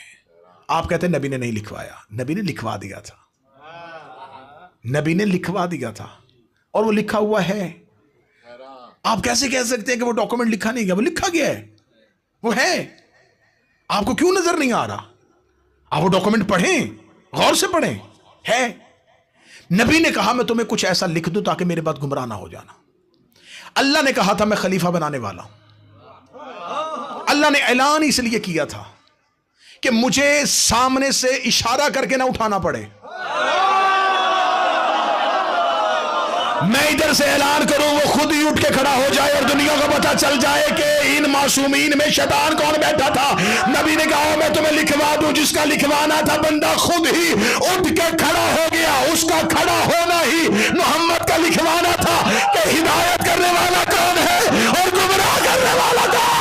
आप कहते हैं नबी ने नहीं लिखवाया। नबी ने लिखवा दिया था, नबी ने लिखवा दिया था और वो लिखा हुआ है। आप कैसे कह सकते हैं कि वो डॉक्यूमेंट लिखा नहीं गया? वो लिखा गया है, वो है। आपको क्यों नजर नहीं आ रहा? आप वो डॉक्यूमेंट पढ़ें, गौर से पढ़ें, है। नबी ने कहा मैं तुम्हें कुछ ऐसा लिख दूं ताकि मेरे बाद गुमराह ना हो जाना। अल्लाह ने कहा था मैं खलीफा बनाने वाला हूं। अल्लाह ने ऐलान इसलिए किया था कि मुझे सामने से इशारा करके ना उठाना पड़े। मैं इधर से ऐलान करूं, वो खुद ही उठ के खड़ा हो जाए और दुनिया को पता चल जाए कि इन मासूमीन में शैतान कौन बैठा था। नबी ने कहा मैं तुम्हें लिखवा दूं। जिसका लिखवाना था बंदा खुद ही उठ के खड़ा हो गया। उसका खड़ा होना ही मोहम्मद का लिखवाना था कि हिदायत करने वाला कौन है और गुमराह करने वाला कौन।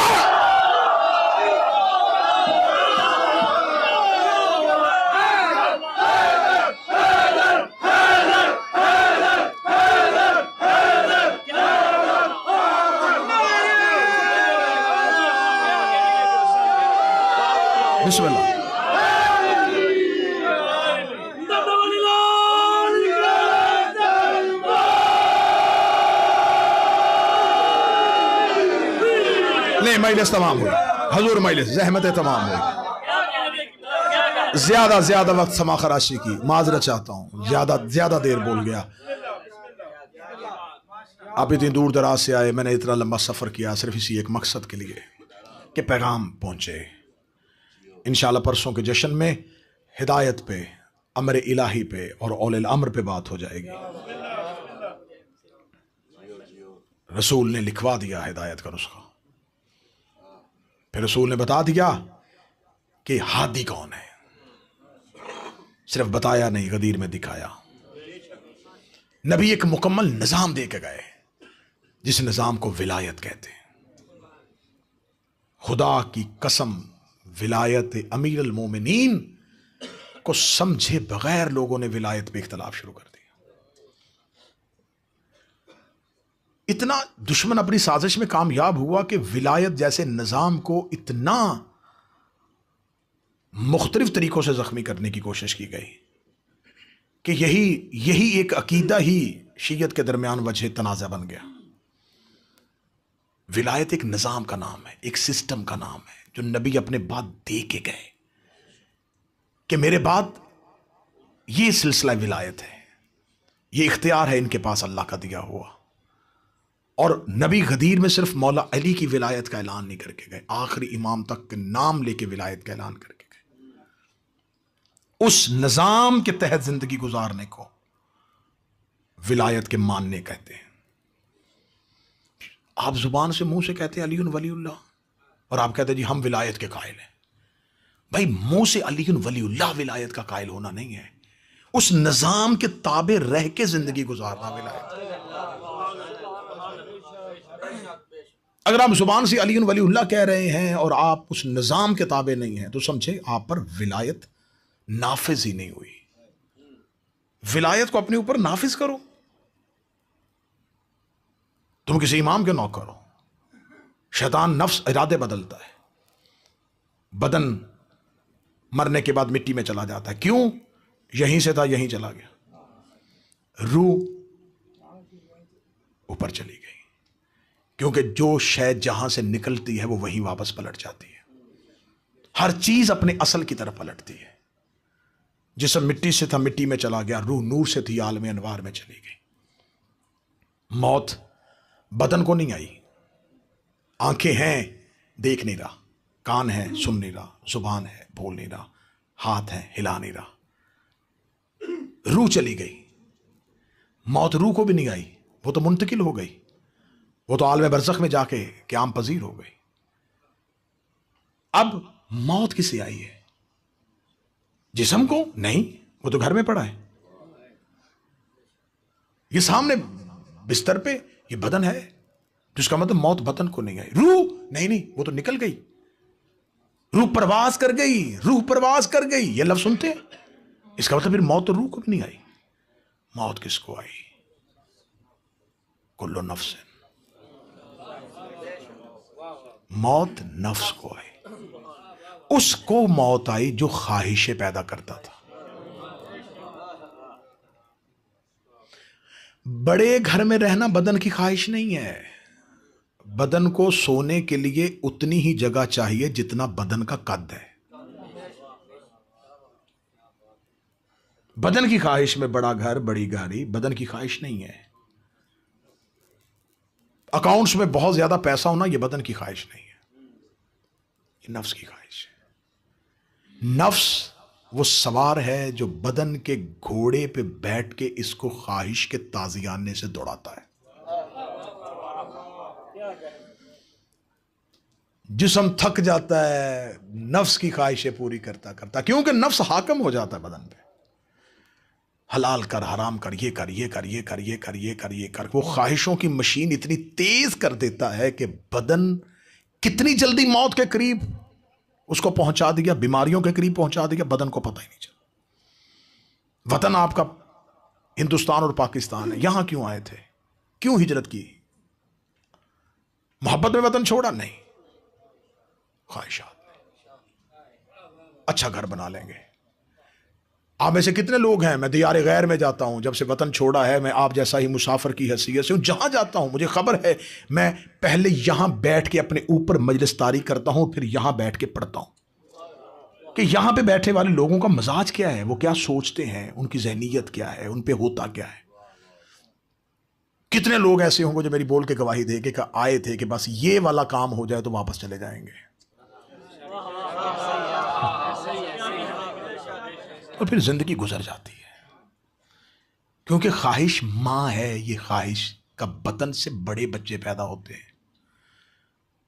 बिस्मिल्लाह। नहीं, मजलिस तमाम हुई हजूर, मजलिस जहमत तमाम हुई। ज्यादा वक्त समा खराशी की माजरत चाहता हूं, ज्यादा देर बोल गया। आप इतनी दूर दराज से आए, मैंने इतना लंबा सफर किया सिर्फ इसी एक मकसद के लिए कि पैगाम पहुंचे। इंशाअल्लाह परसों के जश्न में हिदायत पे, अमर इलाही पे और औलिल अम्र पे बात हो जाएगी। रसूल ने लिखवा दिया हिदायत का नुस्खा। फिर रसूल ने बता दिया कि हादी कौन है। सिर्फ बताया नहीं, गदीर में दिखाया। नबी एक मुकम्मल निजाम दे के गए जिस निजाम को विलायत कहते हैं। खुदा की कसम, विलायत अमीर अल मोमिनीन को समझे बगैर लोगों ने विलायत पे इख्तलाफ शुरू कर दिया। इतना दुश्मन अपनी साजिश में कामयाब हुआ कि विलायत जैसे निजाम को इतना मुख्तलिफ तरीकों से जख्मी करने की कोशिश की गई। कि यही एक अकीदा ही शीयत के दरमियान वजह तनाज़ा बन गया। विलायत एक निज़ाम का नाम है, एक सिस्टम का नाम है जो नबी अपने बाद दे के गए कि मेरे बाद ये सिलसिला विलायत है, ये इख्तियार है इनके पास अल्लाह का दिया हुआ। और नबी गदीर में सिर्फ मौला अली की विलायत का ऐलान नहीं करके गए, आखिरी इमाम तक के नाम लेके विलायत का ऐलान करके गए। उस निजाम के तहत जिंदगी गुजारने को विलायत के मानने कहते हैं। आप जुबान से मुंह से कहते हैं अलीउन वलीउल्लाह, और आप कहते हैं जी हम विलायत के कायल हैं। भाई मुंह से अलीउन वलीउल्लाह विलायत का कायल होना नहीं है, उस निजाम के ताबे रह के जिंदगी गुजारना विलायत। अगर आप जुबान से अलीउन वलीउल्लाह कह रहे हैं और आप उस निजाम के ताबे नहीं हैं तो समझे आप पर विलायत नाफिज ही नहीं हुई। विलायत को अपने ऊपर नाफिज करो। तुम किसी इमाम के नौकर हो, शैतान नफ्स इरादे बदलता है, बदन मरने के बाद मिट्टी में चला जाता है। क्यों? यहीं से था यहीं चला गया, रूह ऊपर चली गई, क्योंकि जो शय जहां से निकलती है वो वहीं वापस पलट जाती है। हर चीज अपने असल की तरफ पलटती है। जिस्म मिट्टी से था मिट्टी में चला गया, रूह नूर से थी आलम अनवार में चली गई। मौत बदन को नहीं आई। आंखें हैं देख नहीं रहा, कान है सुन नहीं रहा, जुबान है बोल नहीं रहा, हाथ है हिला नहीं रहा, रूह चली गई। मौत रूह को भी नहीं आई, वो तो मुंतकिल हो गई, वो तो आलम बरज़ख में जाके क़याम पजीर हो गई। अब मौत किसे आई है? जिस्म को नहीं, वो तो घर में पड़ा है। ये सामने बिस्तर पे ये बदन है, जिसका मतलब मौत बदन को नहीं आई। रूह नहीं, वो तो निकल गई, रूह परवाज कर गई, रूह परवाज कर गई। ये लफ्ज सुनते हैं, इसका मतलब फिर मौत तो रूह को भी नहीं आई। मौत किसको आई? कुल्लु नफ्स, मौत नफ्स को आई। उसको मौत आई जो ख्वाहिशें पैदा करता था। बड़े घर में रहना बदन की ख्वाहिश नहीं है। बदन को सोने के लिए उतनी ही जगह चाहिए जितना बदन का कद है। बदन की ख्वाहिश में बड़ा घर बड़ी गाड़ी बदन की ख्वाहिश नहीं है। अकाउंट्स में बहुत ज्यादा पैसा होना यह बदन की ख्वाहिश नहीं है, ये नफ्स की ख्वाहिश है। नफ्स वो सवार है जो बदन के घोड़े पे बैठ के इसको ख्वाहिश के ताजियाने से दौड़ाता है। जिस्म थक जाता है नफ्स की ख्वाहिशें पूरी करता करता, क्योंकि नफ्स हाकम हो जाता है बदन पे। हलाल कर, हराम कर, ये कर, ये कर, ये कर, ये कर, ये कर, ये कर। वो ख्वाहिशों की मशीन इतनी तेज कर देता है कि बदन कितनी जल्दी मौत के करीब उसको पहुंचा दिया, बीमारियों के करीब पहुंचा दिया, बदन को पता ही नहीं चला। वतन आपका हिंदुस्तान और पाकिस्तान है, यहां क्यों आए थे? क्यों हिजरत की? मोहब्बत में वतन छोड़ा? नहीं, ख्वाहिशात में। अच्छा घर बना लेंगे। आप में से कितने लोग हैं, मैं दियारे गैर में जाता हूं, जब से वतन छोड़ा है मैं आप जैसा ही मुसाफिर की हैसियत से हूं। जहां जाता हूं मुझे खबर है, मैं पहले यहां बैठ के अपने ऊपर मजलिस तारी करता हूं, फिर यहां बैठ के पढ़ता हूं कि यहां पे बैठे वाले लोगों का मजाज क्या है, वो क्या सोचते हैं, उनकी जहनीयत क्या है, उन पे होता क्या है। कितने लोग ऐसे होंगे जो मेरी बोल के गवाही दे के आए थे कि बस ये वाला काम हो जाए तो वापस चले जाएंगे, और फिर जिंदगी गुजर जाती है। क्योंकि ख्वाहिश मां है, ये ख्वाहिश का बतन से बड़े बच्चे पैदा होते हैं।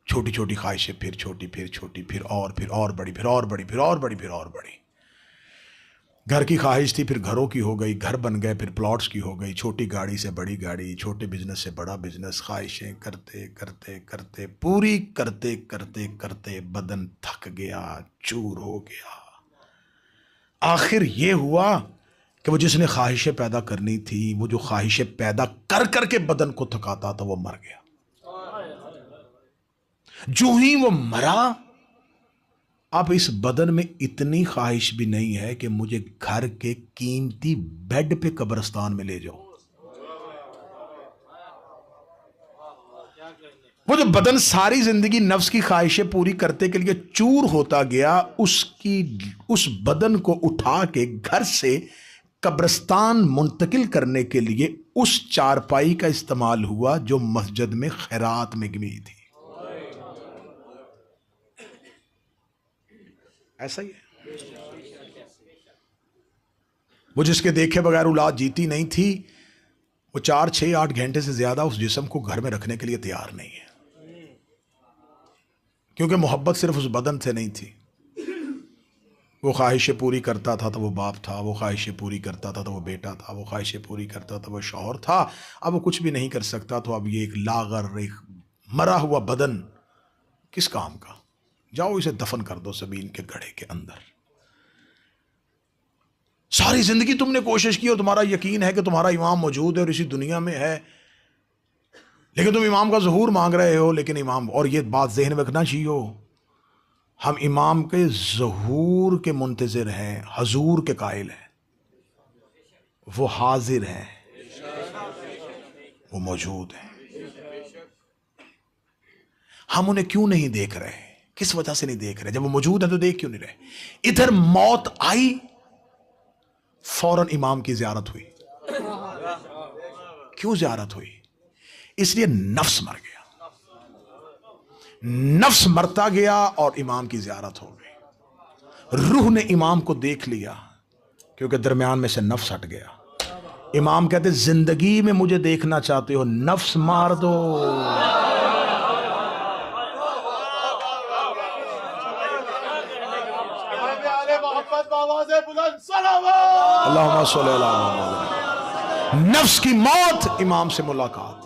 छोटी छोटी ख्वाहिशें, फिर छोटी, फिर छोटी, फिर और बड़ी, फिर और बड़ी, फिर और बड़ी, फिर और बड़ी। घर की ख्वाहिश थी, फिर घरों की हो गई, घर बन गए, फिर प्लॉट्स की हो गई, छोटी गाड़ी से बड़ी गाड़ी, छोटे बिजनेस से बड़ा बिजनेस। ख्वाहिशें करते करते करते पूरी करते करते करते बदन थक गया, चूर हो गया। आखिर ये हुआ कि वो जिसने ख्वाहिशें पैदा करनी थी, वो जो ख्वाहिशें पैदा कर करके बदन को थकाता था, वो मर गया। जो ही वो मरा, अब इस बदन में इतनी ख्वाहिश भी नहीं है कि मुझे घर के कीमती बेड पे कब्रिस्तान में ले जाओ। वो जो बदन सारी जिंदगी नफ्स की ख्वाहिशें पूरी करते के लिए चूर होता गया, उस बदन को उठा के घर से कब्रिस्तान मुंतकिल करने के लिए उस चारपाई का इस्तेमाल हुआ जो मस्जिद में खैरात में गिनी थी। ऐसा ही है। वो जिसके देखे बगैर औलाद जीती नहीं थी, वो 4, 6, 8 घंटे से ज्यादा उस जिस्म को घर में रखने के लिए तैयार नहीं है, क्योंकि मोहब्बत सिर्फ उस बदन से नहीं थी। वो ख्वाहिशें पूरी करता था तो वो बाप था, वो ख्वाहिशें पूरी करता था तो वो बेटा था, वो ख्वाहिशें पूरी करता था वो शौहर था। अब वो कुछ भी नहीं कर सकता, तो अब ये एक लागर, एक मरा हुआ बदन किस काम का? जाओ इसे दफन कर दो ज़मीन के गड्ढे के अंदर। सारी जिंदगी तुमने कोशिश की और तुम्हारा यकीन है कि तुम्हारा इमाम मौजूद है और इसी दुनिया में है, लेकिन तुम इमाम का ज़हूर मांग रहे हो। लेकिन इमाम, और ये बात ज़हन में रखना चाहिए, हम इमाम के ज़हूर के मुंतज़िर हैं, हजूर के कायल हैं। वो हाजिर हैं, वो मौजूद हैं। हम उन्हें क्यों नहीं देख रहे? किस वजह से नहीं देख रहे? जब वो मौजूद है तो देख क्यों नहीं रहे? इधर मौत आई, फौरन इमाम की ज़ियारत हुई। क्यों ज़ियारत हुई? इसलिए नफ्स मर गया, नफ्स मरता गया और इमाम की ज़ियारत हो गई। रूह ने इमाम को देख लिया, क्योंकि दरमियान में से नफ्स हट गया। इमाम कहते, जिंदगी में मुझे देखना चाहते हो, नफ्स मार दो। अल्लाहुम्मा सल्ली अला मुहम्मद। नफ्स की मौत, इमाम से मुलाकात।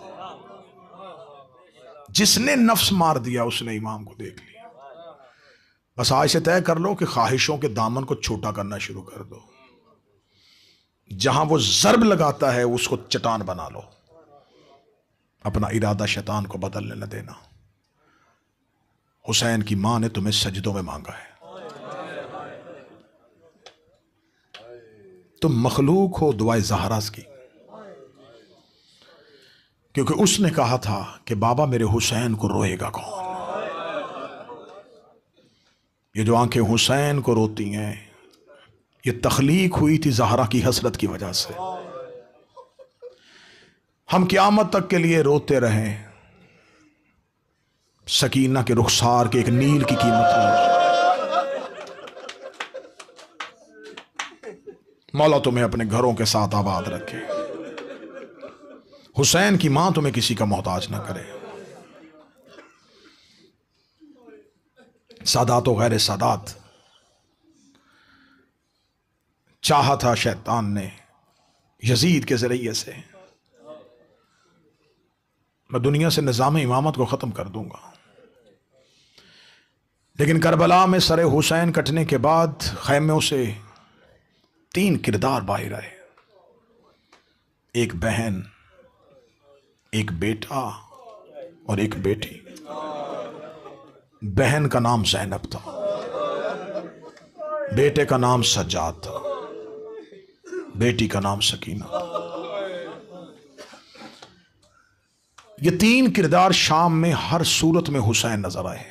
जिसने नफ्स मार दिया उसने इमाम को देख लिया। बस आज से तय कर लो कि ख्वाहिशों के दामन को छोटा करना शुरू कर दो। जहां वो ज़र्ब लगाता है उसको चट्टान बना लो। अपना इरादा शैतान को बदलने न देना। हुसैन की मां ने तुम्हें सजदों में मांगा है। तुम मखलूक हो दुआए ज़हरा की, क्योंकि उसने कहा था कि बाबा मेरे हुसैन को रोएगा कौन? ये जो आंखें हुसैन को रोती हैं, ये तख्लीक हुई थी ज़हरा की हसरत की वजह से। हम क़यामत तक के लिए रोते रहें, सकीना के रुखसार के एक नील की कीमत में। मौला तुम्हें अपने घरों के साथ आबाद रखे। हुसैन की मां तुम्हें किसी का मोहताज ना करे। सादात व गैर सादात चाहा था शैतान ने यजीद के जरिए से, मैं दुनिया से निज़ाम इमामत को ख़त्म कर दूंगा। लेकिन करबला में सरे हुसैन कटने के बाद खैमों से 3 किरदार बाहर आए। एक बहन, एक बेटा और एक बेटी। बहन का नाम ज़ैनब था, बेटे का नाम सज्जाद था, बेटी का नाम सकीना। ये 3 किरदार शाम में हर सूरत में हुसैन नजर आए।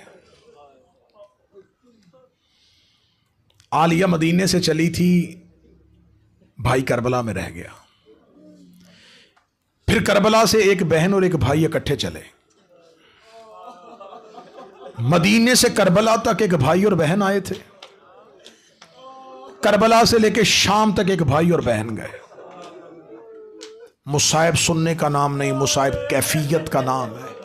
आलिया मदीने से चली थी, भाई करबला में रह गया। फिर करबला से एक बहन और एक भाई इकट्ठे चले। मदीने से करबला तक एक भाई और बहन आए थे। करबला से लेके शाम तक एक भाई और बहन गए। मुसाइब सुनने का नाम नहीं, मुसाइब कैफियत का नाम है।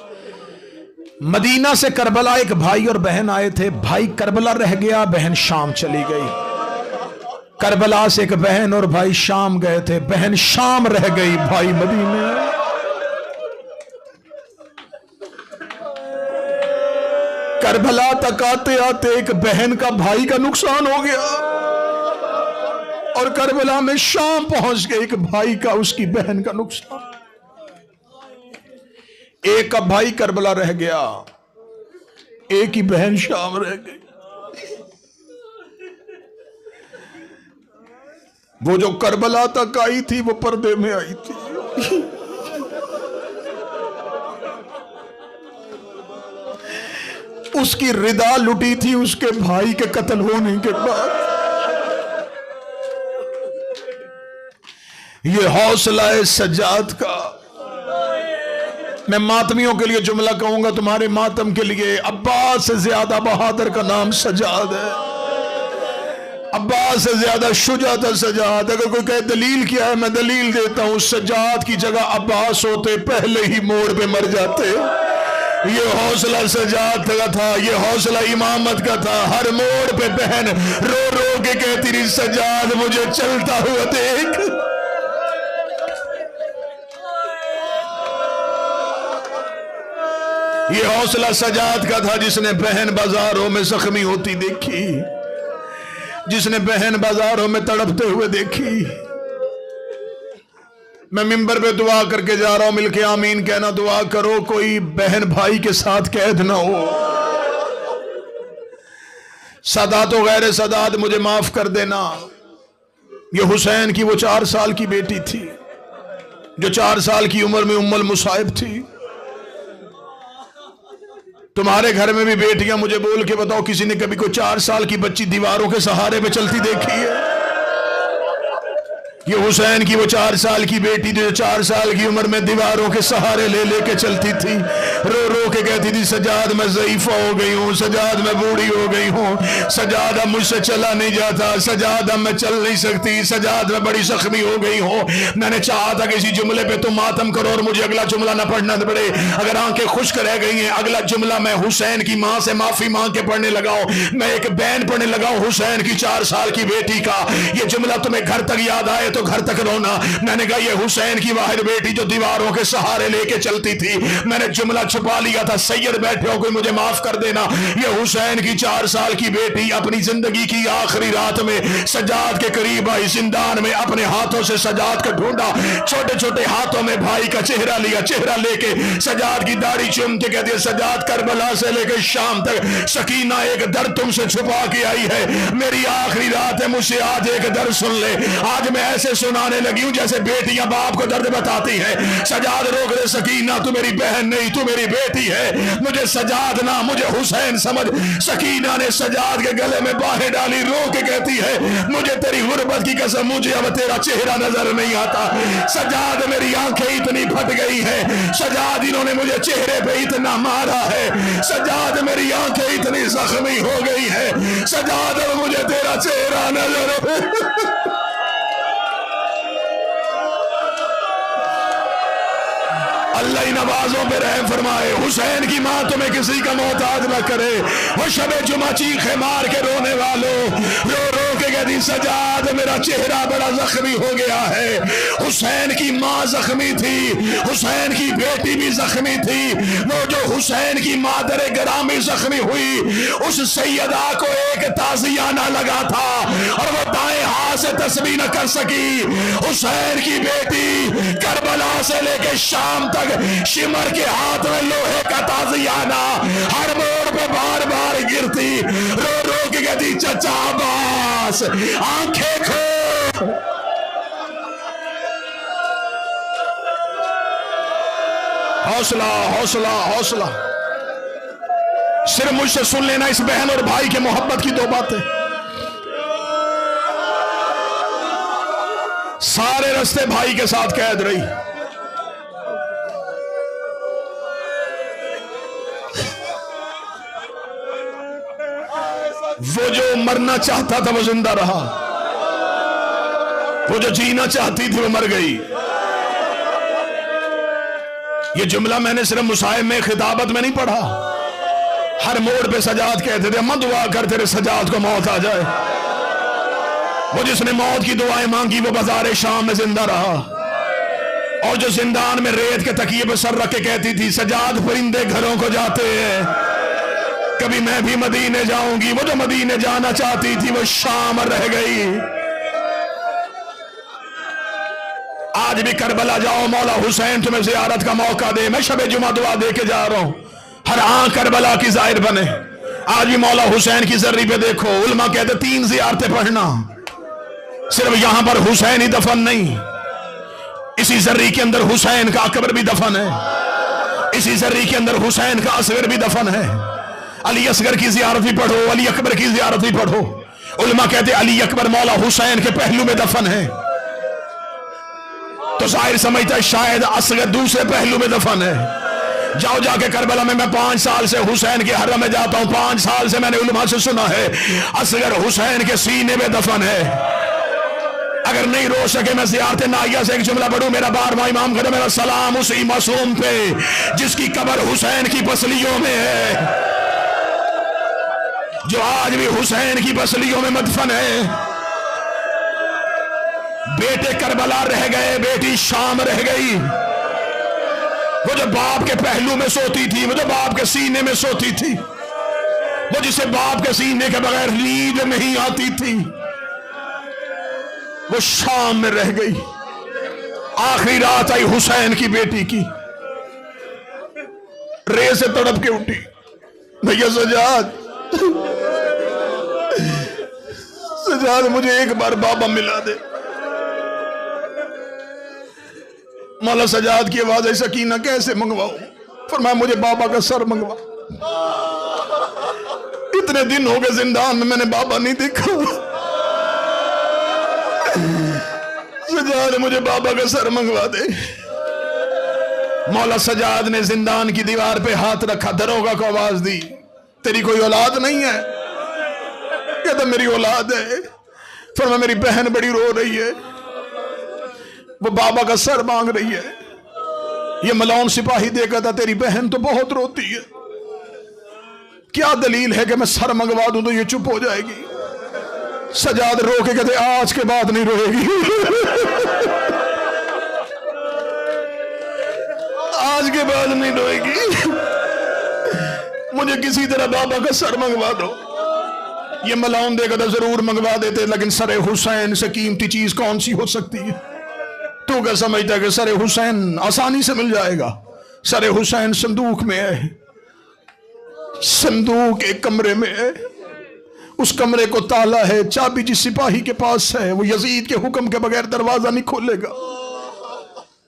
मदीना से करबला एक भाई और बहन आए थे। भाई करबला रह गया, बहन शाम चली गई। करबला से एक बहन और भाई शाम गए थे, बहन शाम रह गई, भाई मदीने। करबला तक आते आते एक बहन का भाई का नुकसान हो गया और करबला में शाम पहुंच गए, एक भाई का उसकी बहन का नुकसान। एक का भाई करबला रह गया, एक ही बहन शाम रह गई। वो जो करबला तक आई थी वो पर्दे में आई थी। उसकी रिदा लुटी थी उसके भाई के कत्ल होने के बाद। ये हौसला है सज्जाद का। मैं मातमियों के लिए जुमला कहूंगा, तुम्हारे मातम के लिए अब्बास से ज्यादा बहादुर का नाम सज्जाद है। अब्बास से ज्यादा शुजात है सज्जाद। अगर कोई कहे दलील क्या है, मैं दलील देता हूं। सज्जाद की जगह अब्बास होते पहले ही मोड़ पे मर जाते। ये हौसला सज्जाद का था, ये हौसला इमामत का था। हर मोड़ पे बहन रो रो के कहती रही, सज्जाद मुझे चलता हुआ देख। ये हौसला सज्जाद का था जिसने बहन बाजारों में जख्मी होती देखी, जिसने बहन बाजारों में तड़पते हुए देखी। मैं मिंबर पे दुआ करके जा रहा हूं, मिलके आमीन कहना। दुआ करो कोई बहन भाई के साथ कैद ना हो। सदात व गैर सदात मुझे माफ कर देना। ये हुसैन की वो 4 साल की बेटी थी जो 4 साल की उम्र में उम्मुल मुसाइब थी। तुम्हारे घर में भी बेटियां, मुझे बोल के बताओ किसी ने कभी कोई 4 साल की बच्ची दीवारों के सहारे पे चलती देखी है? ये हुसैन की वो 4 साल की बेटी जो 4 साल की उम्र में दीवारों के सहारे ले लेके चलती थी, रो रो के कहती थी, सजाद मैं ज़ईफ़ा हो गई हूँ, सजाद मैं बूढ़ी हो गई हूँ, सजाद अब मुझसे चला नहीं जाता, सजाद अब मैं चल नहीं सकती, सजाद मैं बड़ी जख्मी हो गई हूँ। मैंने चाहा था कि इसी जुमले पे तुम मातम करो और मुझे अगला जुमला ना पढ़ना पड़े। अगर आंखें खुश्क रह गई हैं, अगला जुमला मैं हुसैन की माँ से माफी मांग के पढ़ने लगाओ। मैं एक बैन पढ़ने लगाऊं हुसैन की 4 साल की बेटी का। ये जुमला तुम्हें घर तक याद आए तो घर तक रोना। मैंने कहा ये हुसैन की वाहिद बेटी जो दीवारों के सहारे लेके चलती थी। मैंने जुमला छुपा लिया था, सैयद बैठे हो कोई मुझे माफ कर देना। ये हुसैन की 4 साल की बेटी अपनी जिंदगी की आखिरी रात में सजाद के करीब आई, जिंदान में अपने हाथों से सजाद को ढूंढा, छोटे छोटे हाथों में भाई का चेहरा लिया, चेहरा लेके सजाद की दाढ़ी चूम के कहती है, सजाद करबला से लेकर शाम तक सकीना एक दर्द तुमसे छुपा के आई है। मेरी आखिरी रात है, मुझसे आज एक दर्द सुन ले। आज मैं ऐसे सुनाने लगी हूं जैसे बेटियां बाप को दर्द बताती हैं। सजाद रोक दे, सकीना तू मेरी बहन नहीं, तू मेरी बेटी है। मुझे सजाद ना, मुझे हुसैन समझ। सकीना ने सजाद के गले में बाहें डाली, रो के कहती है, मुझे तेरी गुर्बत की कसम, मुझे अब तेरा चेहरा नजर नहीं आता। सजाद मेरी आंखें इतनी फट गई है, सजाद इन्होंने मुझे चेहरे पे इतना मारा है, सजाद मेरी आंखें इतनी जख्मी हो गई है, सजाद अब मुझे तेरा चेहरा नजर। अल्लाह इन आवाजों पे रहम फरमाए। हुसैन की माँ तुम्हें किसी का मोहताज न करे। वो शबे जुमा चीखे मार के रोने वालों, रो रो के कहती सजाद मेरा चेहरा बड़ा जख्मी हो गया है। हुसैन की माँ जख्मी थी, हुसैन की बेटी भी जख्मी थी। वो जो हुसैन की मादर गरामी जख्मी हुई, उस सैयदा को एक ताजियाना लगा था और वो दाएं हाथ से तस्बीह न कर सकी। हुसैन की बेटी करबला से लेके शाम तक शिमर के हाथ में लोहे का ताजियाना, हर मोड़ पे बार बार गिरती, रो रो के कहती चचा अब्बास आंखें खो। हौसला हौसला हौसला। सिर्फ मुझसे सुन लेना इस बहन और भाई के मोहब्बत की 2 बातें। सारे रास्ते भाई के साथ कैद रही। वो जो मरना चाहता था वो जिंदा रहा, वो जो जीना चाहती थी वो मर गई। ये जुमला मैंने सिर्फ मुसाहिब में, खिताबत में नहीं पढ़ा। हर मोड़ पे सजाद कहते थे, अम्मा दुआ कर तेरे सजाद को मौत आ जाए। वो जिसने मौत की दुआएं मांगी वो बाजार शाम में जिंदा रहा। और जो जिंदान में रेत के तकिए पे सर रख के कहती थी, सजाद परिंदे घरों को जाते हैं, कभी मैं भी मदीने जाऊंगी। वो जो मदीने जाना चाहती थी वो शाम रह गई। आज भी करबला जाओ, मौला हुसैन तुम्हें जियारत का मौका दे। मैं शबे जुमा दुआ दे के जा रहा हूं, हर आंख करबला की जाहिर बने। आज भी मौला हुसैन की जर्री पे देखो, उलमा कहते 3 जियारतें पढ़ना। सिर्फ यहां पर हुसैन ही दफन नहीं, इसी जर्री के अंदर हुसैन का अकबर भी दफन है, इसी जर्री के अंदर हुसैन का असगर भी दफन है। अली असगर की जियारत भी पढ़ो, अली अकबर की जियारत भी पढ़ो। उलमा कहते अली अकबर मौला हुसैन के पहलू में दफन है, तो जाहिर समझता है शायद असगर दूसरे पहलू में दफन है। जाओ जाके करबला में, मैं 5 साल से हुसैन के हरम में जाता हूं, 5 साल से मैंने उलमा से सुना है असगर हुसैन के सीने में दफन है। अगर नहीं रो सके मैं ज़ियारत नाहिया से एक जुमला पढ़ूं, मेरा बारवां इमाम कहता मेरा सलाम उसी मासूम पे जिसकी कब्र हुसैन की पसलियों में है, जो आज भी हुसैन की पसलियों में मदफन है। बेटे करबला रह गए, बेटी शाम रह गई। वो जो बाप के पहलू में सोती थी, वो जो बाप के सीने में सोती थी, वो जिसे बाप के सीने के बगैर नींद नहीं आती थी, वो शाम में रह गई। आखिरी रात आई हुसैन की बेटी की, रे से तड़प के उठी, भैया सजाद, सजाद मुझे एक बार बाबा मिला दे। मौला सजाद की आवाज है, सकीना कैसे मंगवाऊं? फरमाया मुझे बाबा का सर मंगवा। इतने दिन हो गए जिंदान में मैंने बाबा नहीं देखा। सजाद मुझे बाबा का सर मंगवा दे। मौला सजाद ने जिंदान की दीवार पे हाथ रखा, दरोगा को आवाज दी, तेरी कोई औलाद नहीं है? कहता मेरी औलाद है। फरमाया मेरी बहन बड़ी रो रही है, वो बाबा का सर मांग रही है। ये मलौन सिपाही देखा था, तेरी बहन तो बहुत रोती है, क्या दलील है कि मैं सर मंगवा दूं तो ये चुप हो जाएगी? सजाद रो के कहते आज के बाद नहीं रोएगी। आज के बाद नहीं रोएगी, मुझे किसी तरह बाबा का सर मंगवा दो। ये मलौन देखा था, जरूर मंगवा देते, लेकिन सरे हुसैन से कीमती चीज कौन सी हो सकती है? तू क्या समझता है कि सरे हुसैन आसानी से मिल जाएगा? सरे हुसैन संदूक में है, संदूक एक कमरे में है, उस कमरे को ताला है, चाबी जिस सिपाही के पास है वो यजीद के हुक्म के बगैर दरवाजा नहीं खोलेगा।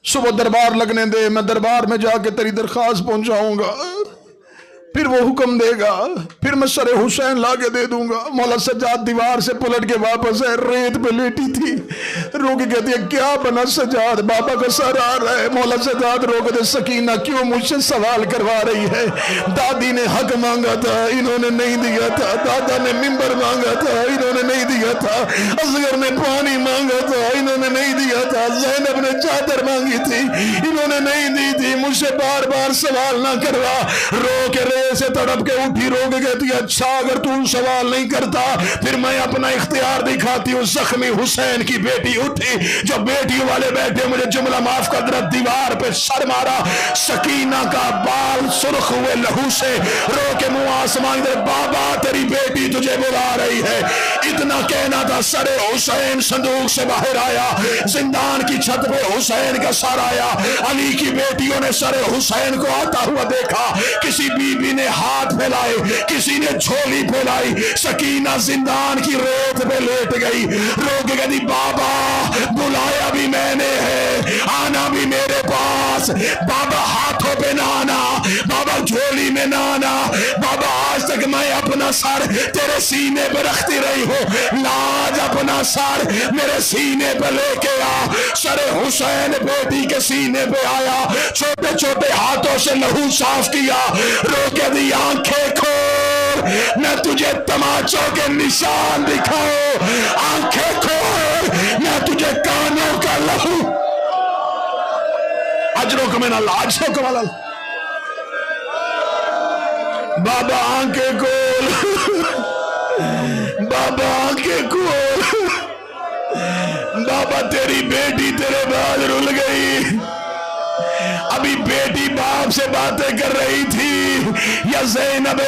सुबह दरबार लगने दे, मैं दरबार में जाके तेरी दरखास्त पहुंचाऊंगा, फिर वो हुक्म देगा, फिर मैं सरे हुसैन लाके दे दूंगा। मौला सज्जाद दीवार से पलट के वापस है, रेत पे लेटी थी, रो के कहती है क्या बना सज्जाद, बाबा का सर आ रहा है। मौला सज्जाद रो के, सकीना क्यों मुझसे सवाल करवा रही है? दादी ने हक मांगा था, इन्होंने नहीं दिया था। दादा ने मिंबर मांगा था, इन्होंने नहीं दिया था। असगर ने पानी मांगा था, इन्होंने नहीं दिया था। ज़ैनब ने चादर मांगी थी, इन्होंने नहीं दी थी। मुझसे बार बार सवाल ना करवा। रो के से तड़प के उठी, रो के कहती है अच्छा अगर तू सवाल नहीं करता फिर मैं अपना इख्तियार दिखाती हूँ। जख्मी हुसैन की बेटी उठी, जो बेटी वाले बैठे, मुझे जुमला माफ कर दे, दीवार पे सर मारा। सकीना का बाल सुर्ख हुए लहू से, रो के मुंह आसमान दे, बाबा तेरी बेटी तुझे बुला रही है। इतना कहना था, सरे हुसैन संदूक से बाहर आया, जिंदान की छत पे हुसैन का सर आया। अली की बेटियों ने सरे हुसैन को आता हुआ देखा, किसी बीबी ने हाथ फैलाए, किसी ने झोली फैलाई। सकीना जिंदान की रेत पे लेट गई, रो के कहती बाबा बुलाया भी मैंने है, आना भी मेरे पास। बाबा हाथों पे ना आना, बाबा झोली में ना आना, बाबा आज तक मैं अपना सर तेरे सीने पे रखती रही हूँ, लाज अपना सर मेरे सीने पे लेके आ। सरे हुसैन बेटी के सीने पे आया, छोटे छोटे हाथों से लहू साफ किया, रो के दी आंखें खोल, मैं तुझे तमाचों के निशान दिखाऊं। आंखें खोल, मैं तुझे कानों का लहू अजरों को मैंने लाजों को वाला। बाबा आंखें खोल, बाबा आंखें खोल, बाबा तेरी बेटी तेरे बाद रुल गई। अभी बेटी बाप से बातें कर रही थी या ज़ैनब